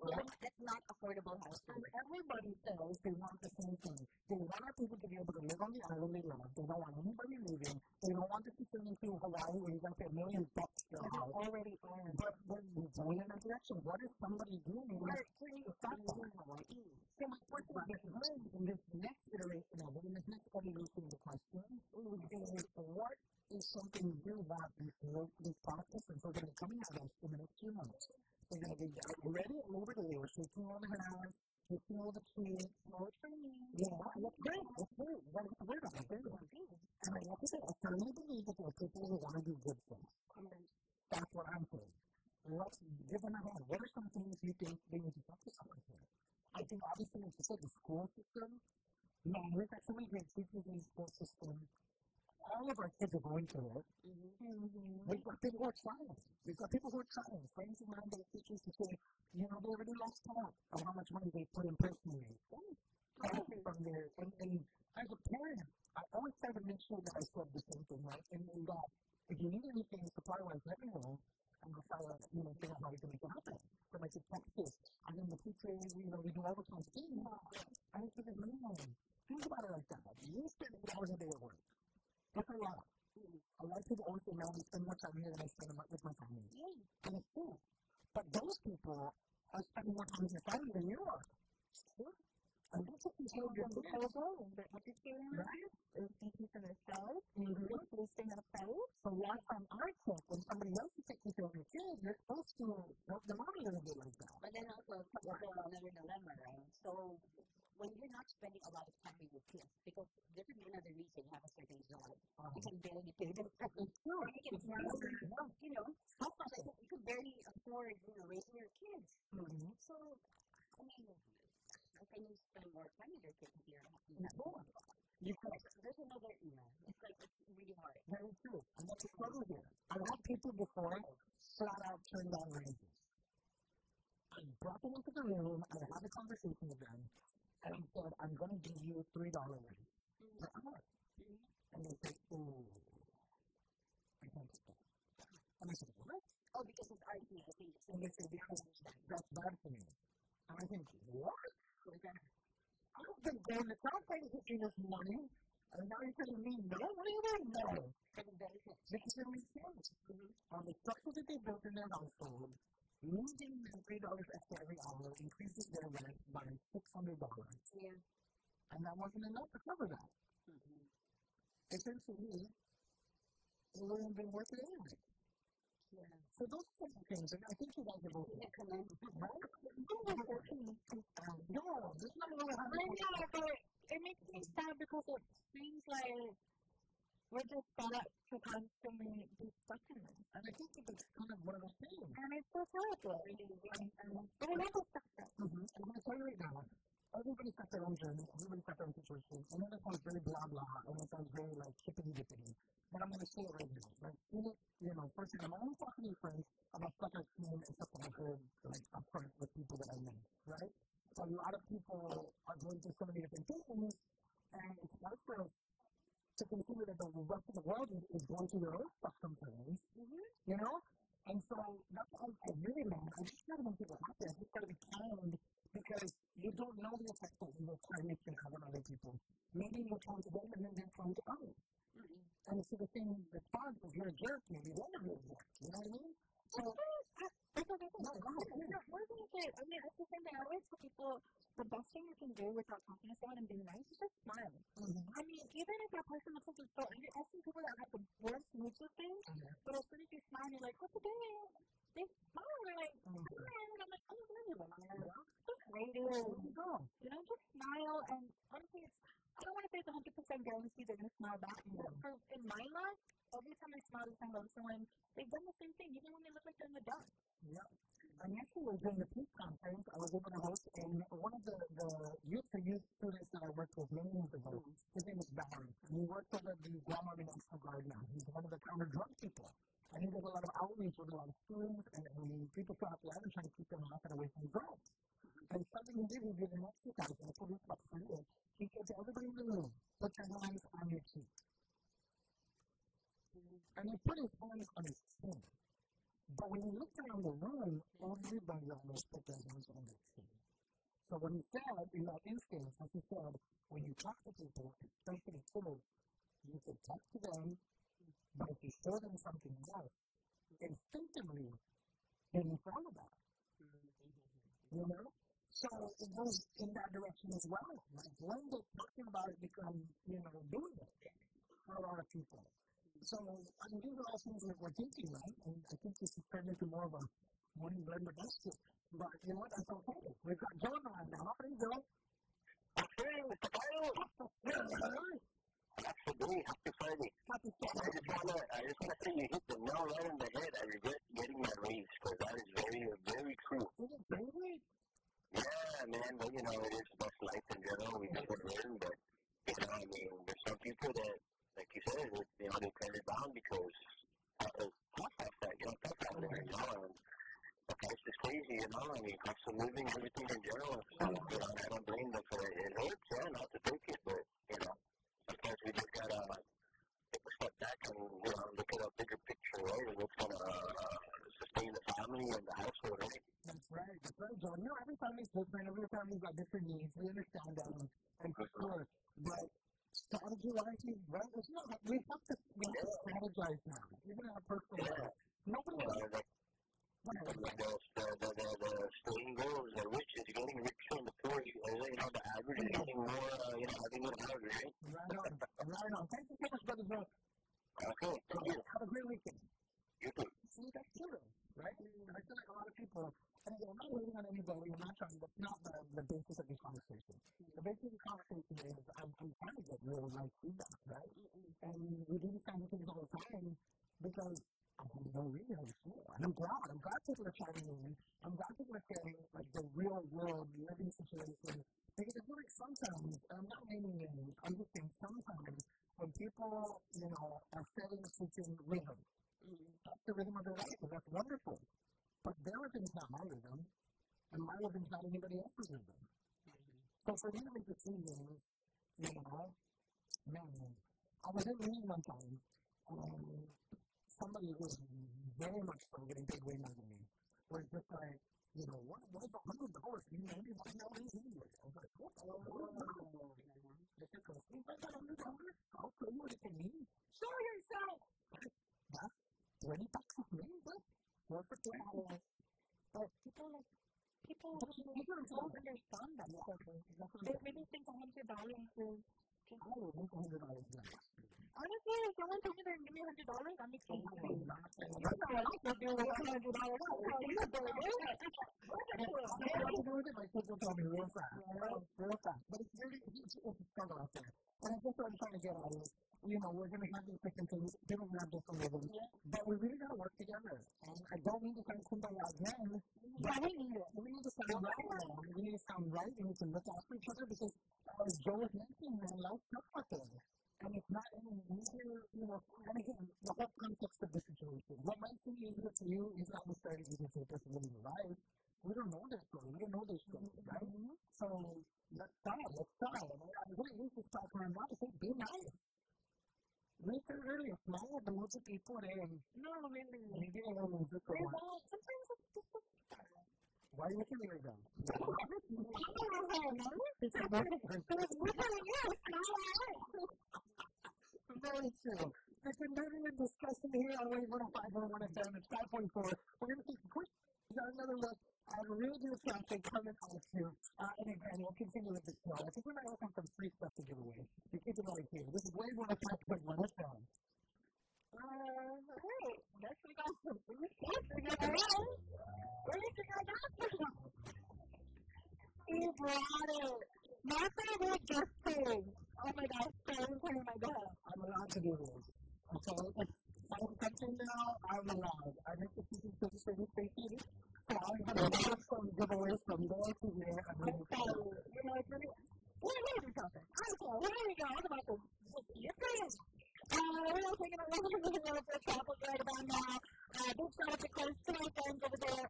everybody says they want the same thing. They want our people to be able to live on the island they love. They don't want anybody leaving. They don't want the concern to Hawaii where you got to pay $1 million to your house. Already are. But we're going in that direction. What is somebody doing to stop that? So my question is, in this next iteration of it, in this next evolution of the question, is what is something you want this process, and so we're going to come out of in the next few months. We're going to get ready over there. We're shaking all the hands, shaking all the trees. Yeah, that's great. That's great. You got to get the word out there. And like I said, I firmly believe that there are people who want to do good things. That's what I'm saying. Let's give them a hand. What are some things you think they need to focus on here? I think obviously, like you said, the school system. Man, we've got so many great teachers in the school system. All of our kids are going through it. We've got people who are trying. We've got people who are trying. Friends of mine that are teachers who say, they already lost count of how much money they put in personally. From there. And as a parent, I always try to make sure that I said the same thing, right? And that if you need anything supply-wise, let me know. I'm going to try to, figure out how we can make it happen. So my kids practice. And then the teachers, we do overtime. I don't think it's minimum. Think about it like that. You spend 8 hours a day at work. That's a lot. A lot of people always say, man, we spend more time here than I spend with my family. And it's true. But those people are spending more time with your family than you are. And that's what you tell your kids. What you're doing, right? Is thinking for themselves. Listening to themselves. So last time I took, when somebody else is taking care of your kids, you're supposed to help them out a little bit like that. But then also, there's another dilemma, right? So, when you're not spending a lot of time with your kids, because there could be another reason you have a certain job, you can barely pay them, or you can you can barely afford, raising your kids. So, I mean, how can you spend more time with your kids if you're not there's another, it's like, it's really hard. Very true. And that's a struggle here. I've had people before flat out turn down raises. I brought them into the room, I had a conversation with them, and I said, I'm going to give you a $3 raise per hour. And they said, oh, I can't do that. And I said, what? Oh, because it's art, And they said, that's bad for me. And I think, what? I've been going to town trying to get you this money, and now you're telling me no? What do you mean no? Because it makes sense. On the structure that they built in their household, losing them $3 extra every hour increases their rent by $600. Yeah. And that wasn't enough to cover that. Essentially, it wouldn't have been worth it anyway. Yeah. So those types of things, and I think you guys are both right? No, there's not a lot of but it makes me sad because it seems like we're just set up to constantly be stuck in it. And I think that that's kind of one of those things. And it's so terrible. But we're never stuck there. I'm going to tell you right now, everybody's got their own journey, everybody's got their own situation. I know that sounds very blah blah, and it sounds very like hippity-dippity, but I'm going to say it right now. Like, first thing, I'm only talking to your friends about stuff I've seen and stuff that I've heard, like, up front with people that I know, right? So a lot of people are going through so many different things, and it's hard for us to consider that the rest of the world is going through their own stuff sometimes, And so that's why I really love. I just try to make people happy. I just try to be kind because you don't know the effect that your kindness can have on other people. Maybe you're trying to them and then they're trying to others. And it's the thing that response if you're a jerk, maybe they're a jerk. You know what I mean? So, that's what I think. I mean, it's the same thing. I always tell people the best thing you can do without talking to someone and being nice is just smile. I mean, even if that person looks like so, I've seen people that have the worst moods with things, but as soon as you smile, you're like, what's the day? They smile, they're like, hi, and I'm like, oh, really? Just radio. Just smile, and honestly, I don't want to say it's 100% guarantee they're going to smile back, but in my life, every time I smile and love someone, they've done the same thing, even when they look like they're in the dark. Yeah. And yesterday during the peace conference, I was able to host, and one of the youth students that I worked with many years ago, his name is Barry, and he works over the Guam National Guard now. He's one of the counter-drug people. And he does a lot of outreach with a lot of students and people from out the island trying to keep them off and away from drugs. And something he did an exercise, and I told him about it. He said to everybody in the room, put your hands on your cheek. And he put his hands on his chin. But when he looked around the room, everybody almost put their hands on their chin. So So what he said in that instance, as he said, when you talk to people, especially kids, you can talk to them, but if you show them something else, instinctively, they will follow that. You know? So it goes in that direction as well. Like when they're talking about it becomes, doing it for a lot of people. So, I mean, these are all things that we're thinking, right? And I think this is turned into more of a morning blend of basket. But you know what? That's okay. We've got Joe on now. How are you, Joe? Okay, Mr. Kyle. Absolutely. Happy Friday. I just want to say you hit the nail right on the head. I regret getting my raise because that is very, very true. Is it very? Yeah, man. But, it is best life in general. We never learn, but, I mean, there's some people that, like you said, they turn it down because tough happening, and the price is crazy, I mean, cost of living, everything in general. So, I don't blame them for it. It hurts, not to take it, but, sometimes we just gotta take a step back and, look at a bigger picture, right, and what's gonna sustain the family and the household, right? That's right, John. Every family's different, every family's got different needs. We understand that, and for sure. But strategy-wise, right? It's not like we have to strategize now, even in our personal life. Nobody else. The saying goes, the rich is getting richer and the poor, the average is getting more, having more hard, right? Right on. Thank you so much, Brother Joe. Okay, thank you. Have a great weekend. You too. See, that's true, right? I feel like a lot of people, and again, I'm not waiting on anybody, I'm not trying, that's not the basis of this conversation. The basis of the conversation is, I'm trying to get real nice feedback, right? And we do these kind of things all the time because I have no reason to share. And I'm glad people are chiming in. I'm glad people are sharing, like, the real world living situation. Because I feel like sometimes, and I'm not naming names, I'm just saying sometimes when people, are setting a certain rhythm, that's the rhythm of their life, and that's wonderful. But their rhythm's not my rhythm, and my rhythm's not anybody else's rhythm. So for me to make decisions, man, I was in a meeting one time, somebody was very much so getting paid way more than me. Was just like, what is $100 for you? $90 English. I was like, what? They said, $100? I'll tell you what it can mean. Show yourself! That's $20 for me, but $4 for $2. But people don't understand that. They really think $100 is, I would make $100 less. Honestly, if someone told me they're going to give me $100, I'm making $100. That's not what I could do with $100. My kids will tell me real fast. But it's really, it's a struggle out there. And I guess what I'm trying to get at is, we're going to have these different things, different different rhythms, but we really got to work together. And I don't mean to sound kumbaya again, but we need to sound right now. We need to sound right, and we can look after each other because, as Joe was mentioning, man, life's tough out there. And it's not any easier, and again, the whole context of the situation. What might seem easier to you is not necessarily easier to the person living your life. We don't know their story. We don't know their story, right? So, let's try. I'm going to use this platform not to say be nice. We said earlier, smile at the most people there. No, maybe a little just for one. Sometimes it's just why are you looking at me right now? Very true. It's been very discussing here on Wave 105 or 107. It's 5.4. We're going to take a quick another look at real deal traffic coming out here. And again, we'll continue with this show. I think we might also have some free stuff to give away. So keep it right here. This is Wave 105.1. Let's go. Alright. Next we got some free stuff to give away. He brought it. My favorite gift thing. Oh my gosh, my God. I'm allowed to do this. Okay? I'm country now. I'm allowed. I make the season for the station. So I'm going to have some giveaways from there to here. It's really. What are you talking? Here we go. I'm about to. You're friends. We're taking a look at the traffic right about now. Big shout out to Chris, to my friends over there.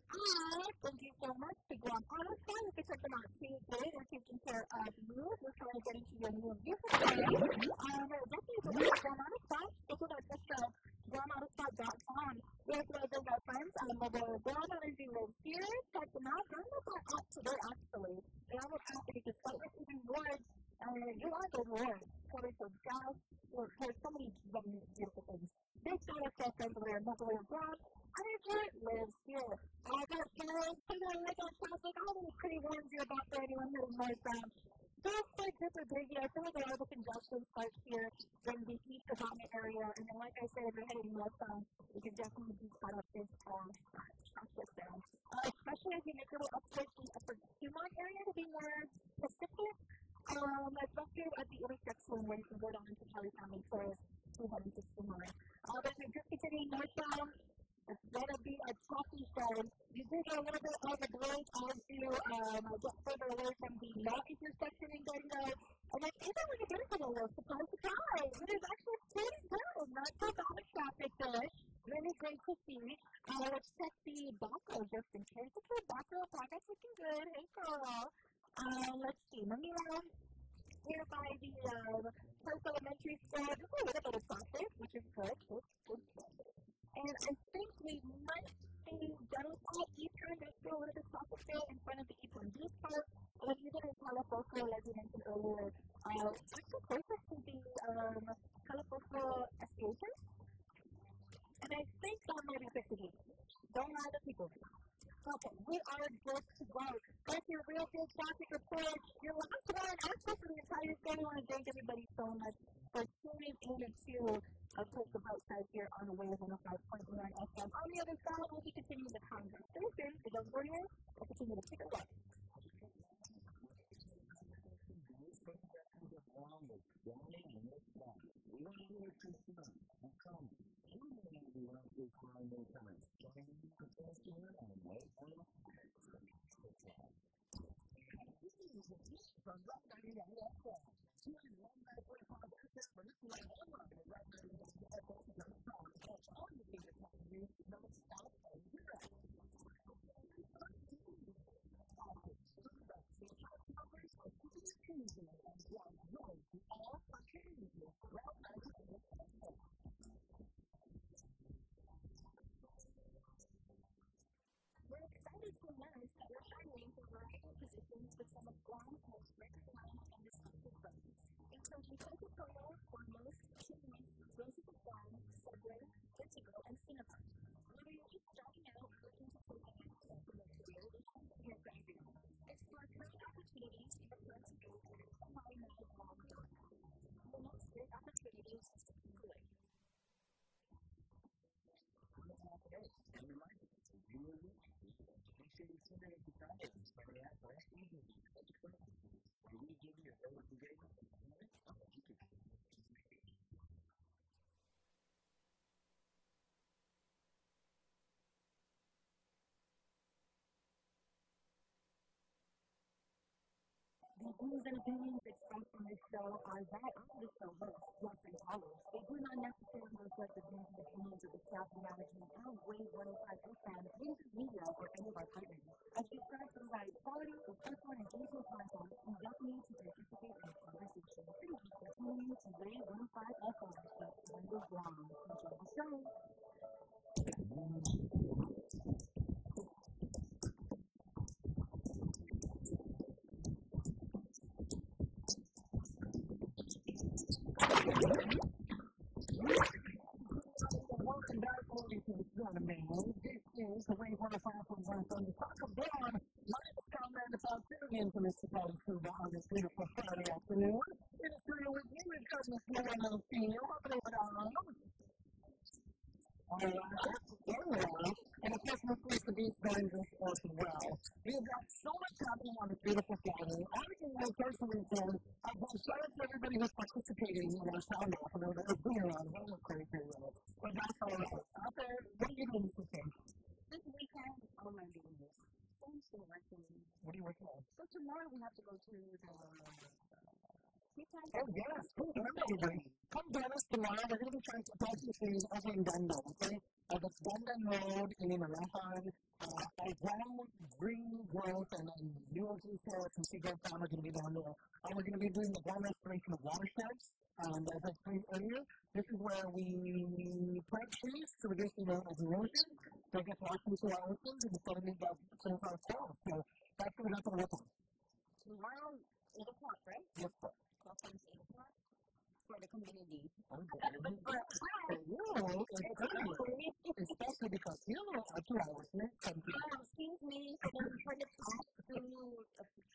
Thank you so much to Guam. Honestly, you can check them out. See, they're taking care of you. We're trying to get into your new vehicle today. Definitely go to Guam Out of Stock. Check it out. Just GuamOutofStock.com. Yes, those are friends. The Guam Energy lives here. Check them out. They're not that up today, actually. They have a Republic of Guam. And our parent lives here. I got parents, like on traffic, all these pretty ones you're about for anyone heading northbound. Don't like super busy. I feel like a lot of the congestion starts here in the East Obama area. And then, like I said, if you're heading northbound, you can definitely be caught up in traffic there. Especially as you make your way upstairs to the upper Fremont area to be more Pacific. Especially at the intersection where you can go down into Kelly County Forest to 169. But if you're just continuing northbound, it's going to be a choppy zone. You do get a little bit of a break as you get further away from the law intersection in Glendale. And then even when you get into the road, surprise, it is actually pretty good. Not too bad of traffic there. Really great to see. Let's check the back row just in case. Okay, back row progress looking good. Hey, girl. Let's see. Let me here by the First Elementary School. Just a little bit of traffic, which is good. Good. And I think we might be done with that Eastern. There's still a little bit of traffic there in front of the Eastern Beach Park. And if you get in California, as you mentioned earlier, actually closest to the California station. And I think that might be 50. Don't lie to people. Okay, we are good to go. That's your real good traffic report. Your last one, actually for the entire day. I want to thank everybody so much for tuning into the Brightside here on the wave 105.9 FM. On the other side, we'll be continuing the conversation. So don't go anywhere. We'll continue to pick it up. We're excited to announce that we're hiring for a variety of positions with some of Guam's most recognized and distinctive brands, including Coca-Cola, Hormels, Chili's, Roses of Guam, Subway, Vertigo, and Cinnabon. Whether you're just starting out or looking to take the next step in your career, there's something here for everyone. Explore career opportunities in the front to go to apply now Guam. The next great opportunity is to Kuwait. The views and opinions expressed on this show are that of the show host, Justin Collins. They do not necessarily reflect the views and opinions of the staff and management of Wave 105 FM, Vintage Media, or any of our partners. As we strive to provide quality, professional, and engaging content, we welcome you to participate in the conversation. Thank you for tuning in to Wave 105 FM, and the Guam. Enjoy the show. Welcome back, ladies and gentlemen. This is the Wave 105.1 from the Park of Guam. My name is Mandapat, sitting in for Mr. Food on this beautiful Friday afternoon. In the studio with me, we've got Miss Lauren O'Feal. Hopefully, and of course, we're pleased to be joined us as well. We've got so much happening on this beautiful Friday. Everything will personally do. I've got shout out to everybody who's participating in our sound off. I know that we're doing around one of crazy world. But that's all right. Out there, what are you doing this weekend? This weekend, all I'm doing is still working. What are you working on? So tomorrow we have to go to the Oh, yes. Cool. Everybody. Come join us tomorrow. We're going to be trying to talk to you over in Dundon, okay? That's Dundon Road in Marathon. Our Guam Green Growth and New Orleans Terrace and Seagull Farm are going to be down there. We're going to be doing the Guam restoration of watersheds. As I explained earlier, this is where we plant trees to reduce the amount of erosion. They get lost into our oceans and suddenly that changes our soil. So that's going to happen with us. Tomorrow, 8 o'clock, right? Yes, sir. 12 times 8 o'clock for the community. Okay. It's because you're a little 2 hours, right? Excuse me, for the talk to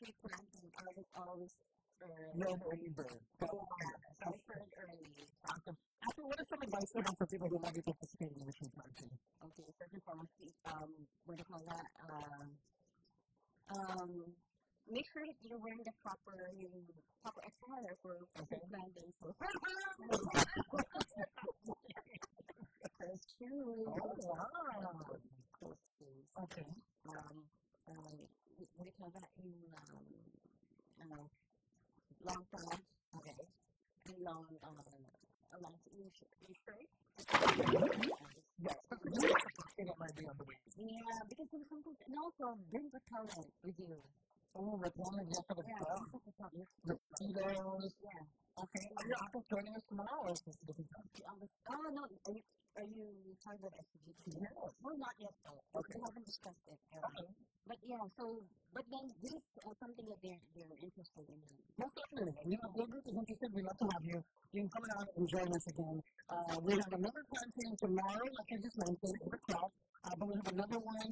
tree planting, I was always early bird. I heard early. After, what is some advice you have for people who might be participating in the tree planting? Okay, first and foremost, what do you call that? Make sure that you're wearing the proper attire for tree planting. So. That's true. Oh, wow. Okay. What do you call that? Long pants, okay, and long sleeves shirt. Yes, it might be on the way. Yeah, because sometimes, and also bring repellent with you. Oh, repellent, yes, for the sun. The mosquitoes. Yeah. Okay, are you also joining us tomorrow or is this a different time? Oh, no, are you talking about SCGT? No. Well, not yet, though. Okay. We haven't discussed it. Okay. But yeah, but then this is something that they're interested in. Most definitely. You know, if your group is interested, we'd love to have you. You can come out and join us again. We have another planting tomorrow, like I just mentioned, over 12. But we have another one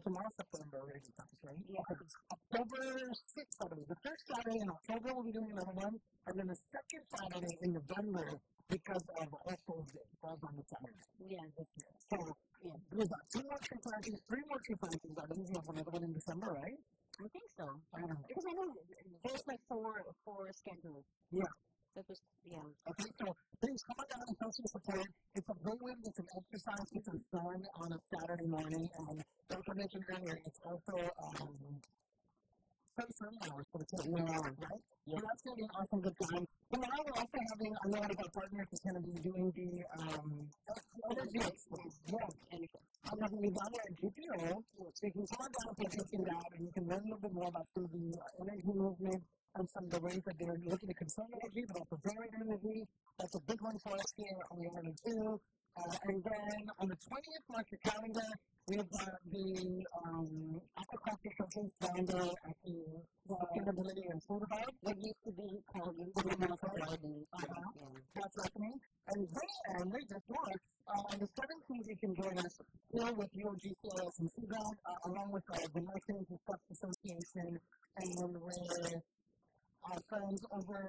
tomorrow's September already, right? Yeah. October 6th, I believe. The first Saturday in October, we'll be doing another one. And then the second Saturday in November, because of All Souls Day, falls on the Saturday. Yeah. This year. So, we've got 2 more tree plantings, 3 more tree plantings. I believe we have another one in December, right? I think so. Because I know there's like four schedules. Yeah. That was, Okay, so please come on down and show some support. It's a great way to get some exercise, get some sun on a Saturday morning. And like I mentioned earlier, it's also some sun hours for the kids, right? Yeah. So that's going to be an awesome good time. Tomorrow we're also having a lot of our partners is going to be doing the energy expo. Yeah. I'm going to be down there at GPO, so you can come on down and partake in that, and you can learn a little bit more about some of the energy movement and some of the ways that they're looking to conserve energy, but also generate energy. That's a big one for us here on the island too. And then on the 20th, mark your calendar, we've got the aquaculture showcase down there at the Sustainability and Food Hub. What used to be called Environmental Garden. That's happening. And then, just more, on the 17th, you can join us here with UOGCIS and CDOT, along with the Marketing and Stuff Association, and with our friends over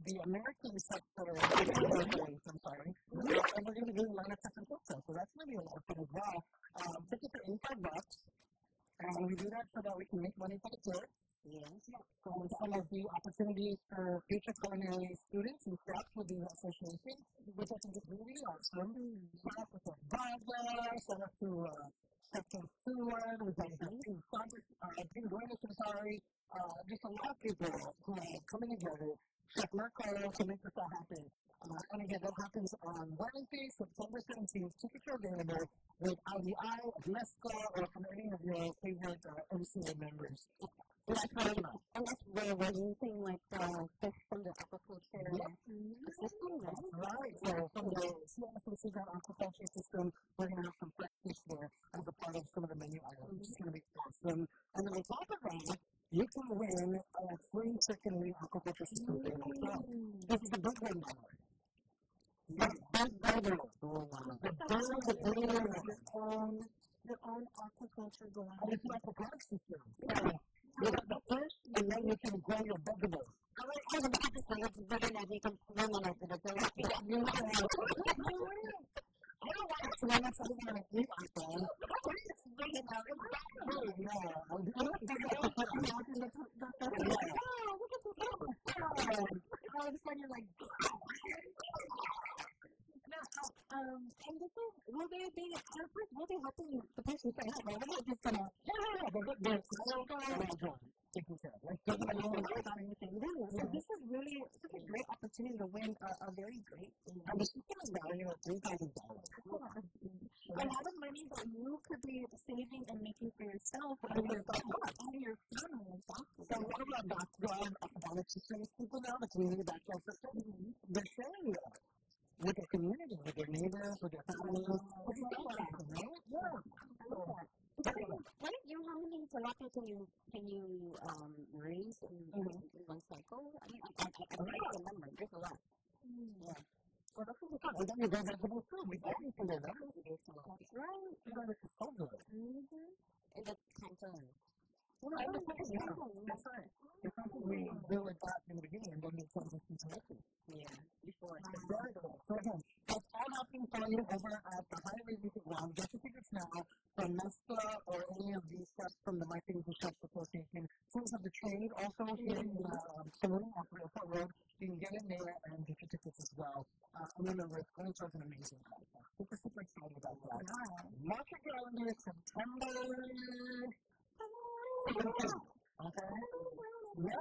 the American sector, I'm sorry, and we're going to be doing line of test and cook so that's going to be a lot of fun as well. Tickets are $85, and we do that so that we can make money for the kids. Yes. So some of the opportunities for future culinary students and staff with the association, which I think is really awesome. Shout out to the Barbara, shout out to Captain Stewart, we've got Dean Duenas, I'm sorry. Just a lot of people who are coming together. Chef Mercado to make this all happen. And again, that happens on Wednesday, September 17th. Tickets are available with IDI, Mesco, or from any of your favorite MCA members. That's right. And that's where we're using like fish from the aquaculture system, right? That's right. So from the CSCC aquaculture system, we're going to have some fresh fish there as a part of some of the menu items. It's going to be awesome. And then on top of that, you can win a free chicken in the aquaculture system there as well. This is the big one, by the way. Yes, big burger. The burger with your own aquaculture going on. And it's like a park system. So, you got the fish, and then you can grow your vegetables. I was about to say, it's better than you can swim in it. I don't want to swim in something I'm going to eat out there. It's big enough. All of a sudden, you're like, and this is, will they be helping you, the person say, hey, man, we're not just going to, they're taking care of it. Like, about anything. So this is really such a great opportunity to win a very great thing. And the system is value of $3,000. A lot of money that you could be saving and making for yourself and your family. So one of our background academic systems people now, the community background system, they're sharing that with their community, with their neighbors, with their families. What do you think about that, right? Yeah. How many tilapia can you raise in one cycle? I mean, I don't remember. There's a lot. Yeah. Well, that's what we got. We got your vegetable food. We got everything there. That's right. You got it so good. And the canton. That's right. It's something we really got in the beginning and then we come to see connected. Yeah, before. It's very good. So again, that's all happening for you over at the High Regency Guam. Get your tickets now from MESTA or any of these steps from the Marketing and Shops Association. Tools of the Trade also here in Saloon off of Airport Road. You can get in there and get your tickets as well. And remember, it's going to start an amazing conference. Super, super excited about that. Mark your calendar, September 17th. Okay? Yes.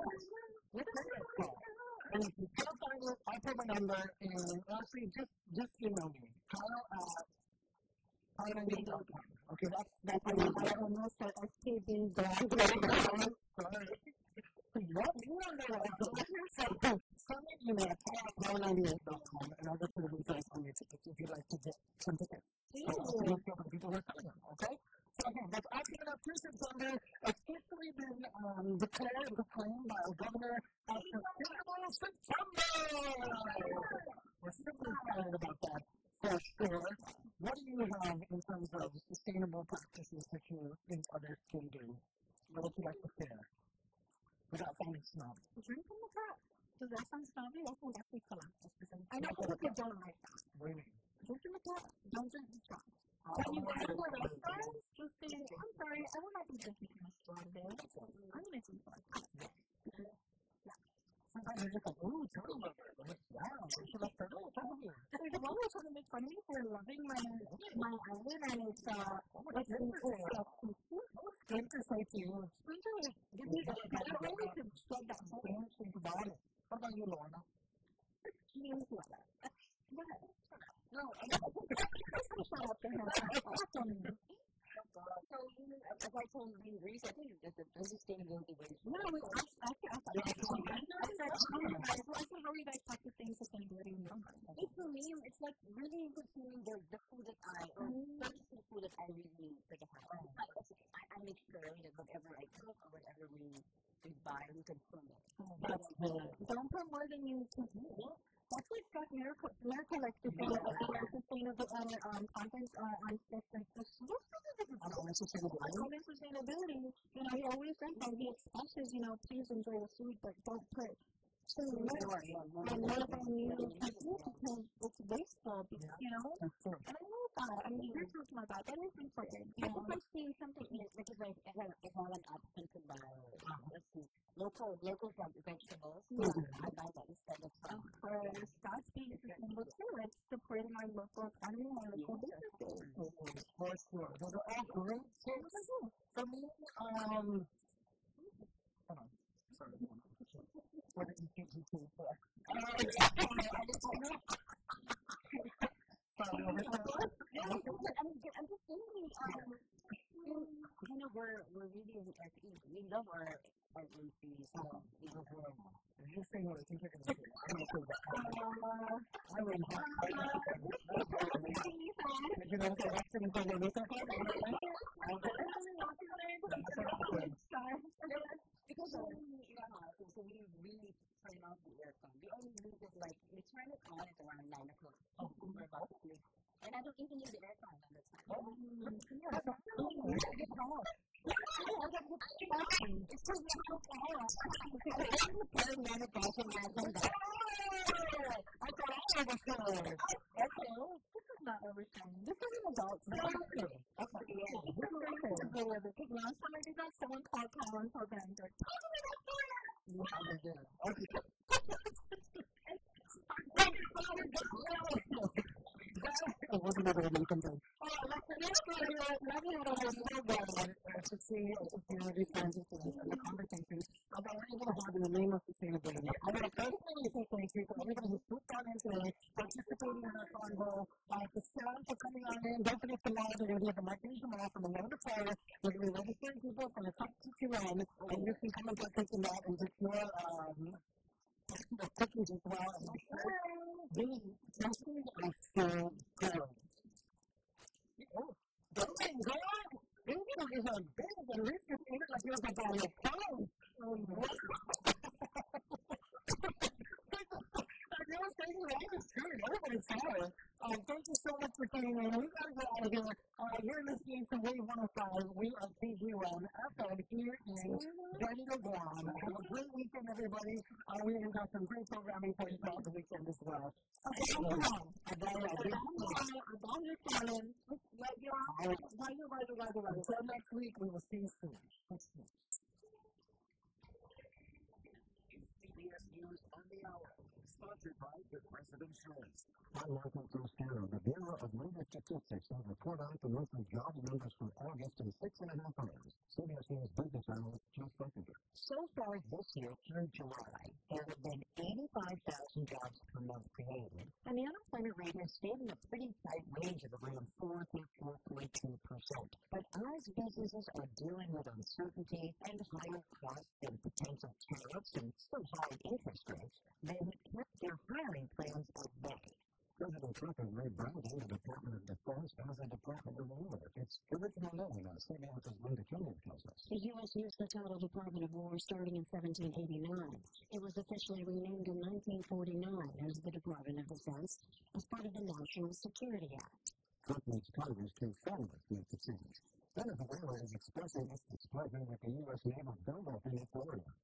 And if you can't find it, I'll put my number and honestly, just email me. Kyle@PineandGate.com. Okay, that's my number. I almost said STD. Sorry. You want me on there? Send me an email at Kyle@PineandGate.com and I'll get to the details on your tickets if you'd like to get some tickets. So let's go for the people who are coming in, okay? So again, that's all coming up through September. Officially been declared and proclaimed by our governor as Sustainable September. We're super excited about that for sure. What do you have in terms of sustainable practices that you think others can do? What would you like to share? Without sounding snobby. Drink from the cup. Does that sound snobby? That sounds actually fun. I know people don't like that. What do you mean? Drink from the cup. Don't drink the straw. When you go to a restaurant, just say, I'm sorry, I will not be drinking from a straw today. I'm going to drink from a cup. Sometimes you're just like, ooh, turtle lover. Wow, you should love turtle. What's wrong with you? There's one who's trying to make fun of me for loving my island, and it's good to say to you. Sprinter, give me the way to spread that whole thing. Think about it. What about you, Lorna? She is what? Go ahead. No, I'm not going to shut up to her. So, as I told Reese, I think it's a sustainability way. No, I said, how are you guys practicing sustainability? For me, it's like really consuming the food that purchasing food that I really need for the house. I make sure that whatever I cook or whatever we buy, we consume it. Don't put more than you consume. That's what got Miracle like sustainable conference on sustainability. You know, he always says that he expresses, please enjoy the food, but don't put too much and more than you consume because it's wasteful, and I know that. I mean, you're talking about that is important. I think I see something because I have an option to buy, let's see, local vegetables. I buy that instead of that's being sustainable too. It's supporting our local economy and our local businesses. For sure. Those are all great tips. For me, hold on. Sorry. What did you think you could for? I'm just thinking, we're really we love our agencies. You're saying what I think you're going to say. I'm going to say that. I would not. You know, so that's going to go with it. Because so we really turn off the aircon. We only use it we turn it on at around 9 o'clock. And I don't even use the aircon all the time. It's because we don't care. Not oversharing. This is an adult. Okay. Because last time I did that, someone called Kyle and told them they're it wasn't ever going to come down. To see these kinds of things and the conversations about what you're going to have in the name of sustainability. I want to personally say thank you to everybody who spoke on in today, participating in our convo, to Sam for coming on in. Don't forget tomorrow, we're going to be at the Marketing tomorrow from 11 to 4. We're going to be registering people from the top to run, and you can come and partake in that and get your the cookies as well. And these cookies are so good. Don't go on. These cookies are big and rich and eat it like you're about to have a pound. I was thinking, I was good. Everybody I saw it. Thank you so much for tuning in. We gotta get out of here. You're listening to Wave 105. We are PG1 FM here in Brightside, Guam. Have a great weekend, everybody. We're going to have some great programming for you throughout the weekend as well. Okay, come on. Until next week, we will see you soon. CBS News on the Hour, sponsored by Progressive Insurance. I'm Michael Cristero. The Bureau of Labor Statistics will report out the monthly job numbers for August in 6.5 hours. CBS News business analyst Jeff Feckinger. So far this year, through July, there have been 85,000 jobs per month created, and the unemployment rate has stayed in a pretty tight range of around 4 to 4.2%. But as businesses are dealing with uncertainty and higher costs and potential tariffs and still high interest rates, they have kept their hiring plans at bay. President Trump has rebranded the Department of Defense as the Department of War. Its original name, CBS's Linda Killian tells us. The U.S. used the title Department of War starting in 1789. It was officially renamed in 1949 as the Department of Defense as part of the National Security Act. Trump needs Congress to formally make the change. Venezuela is expressing its displeasure with the U.S. naval buildup in its area.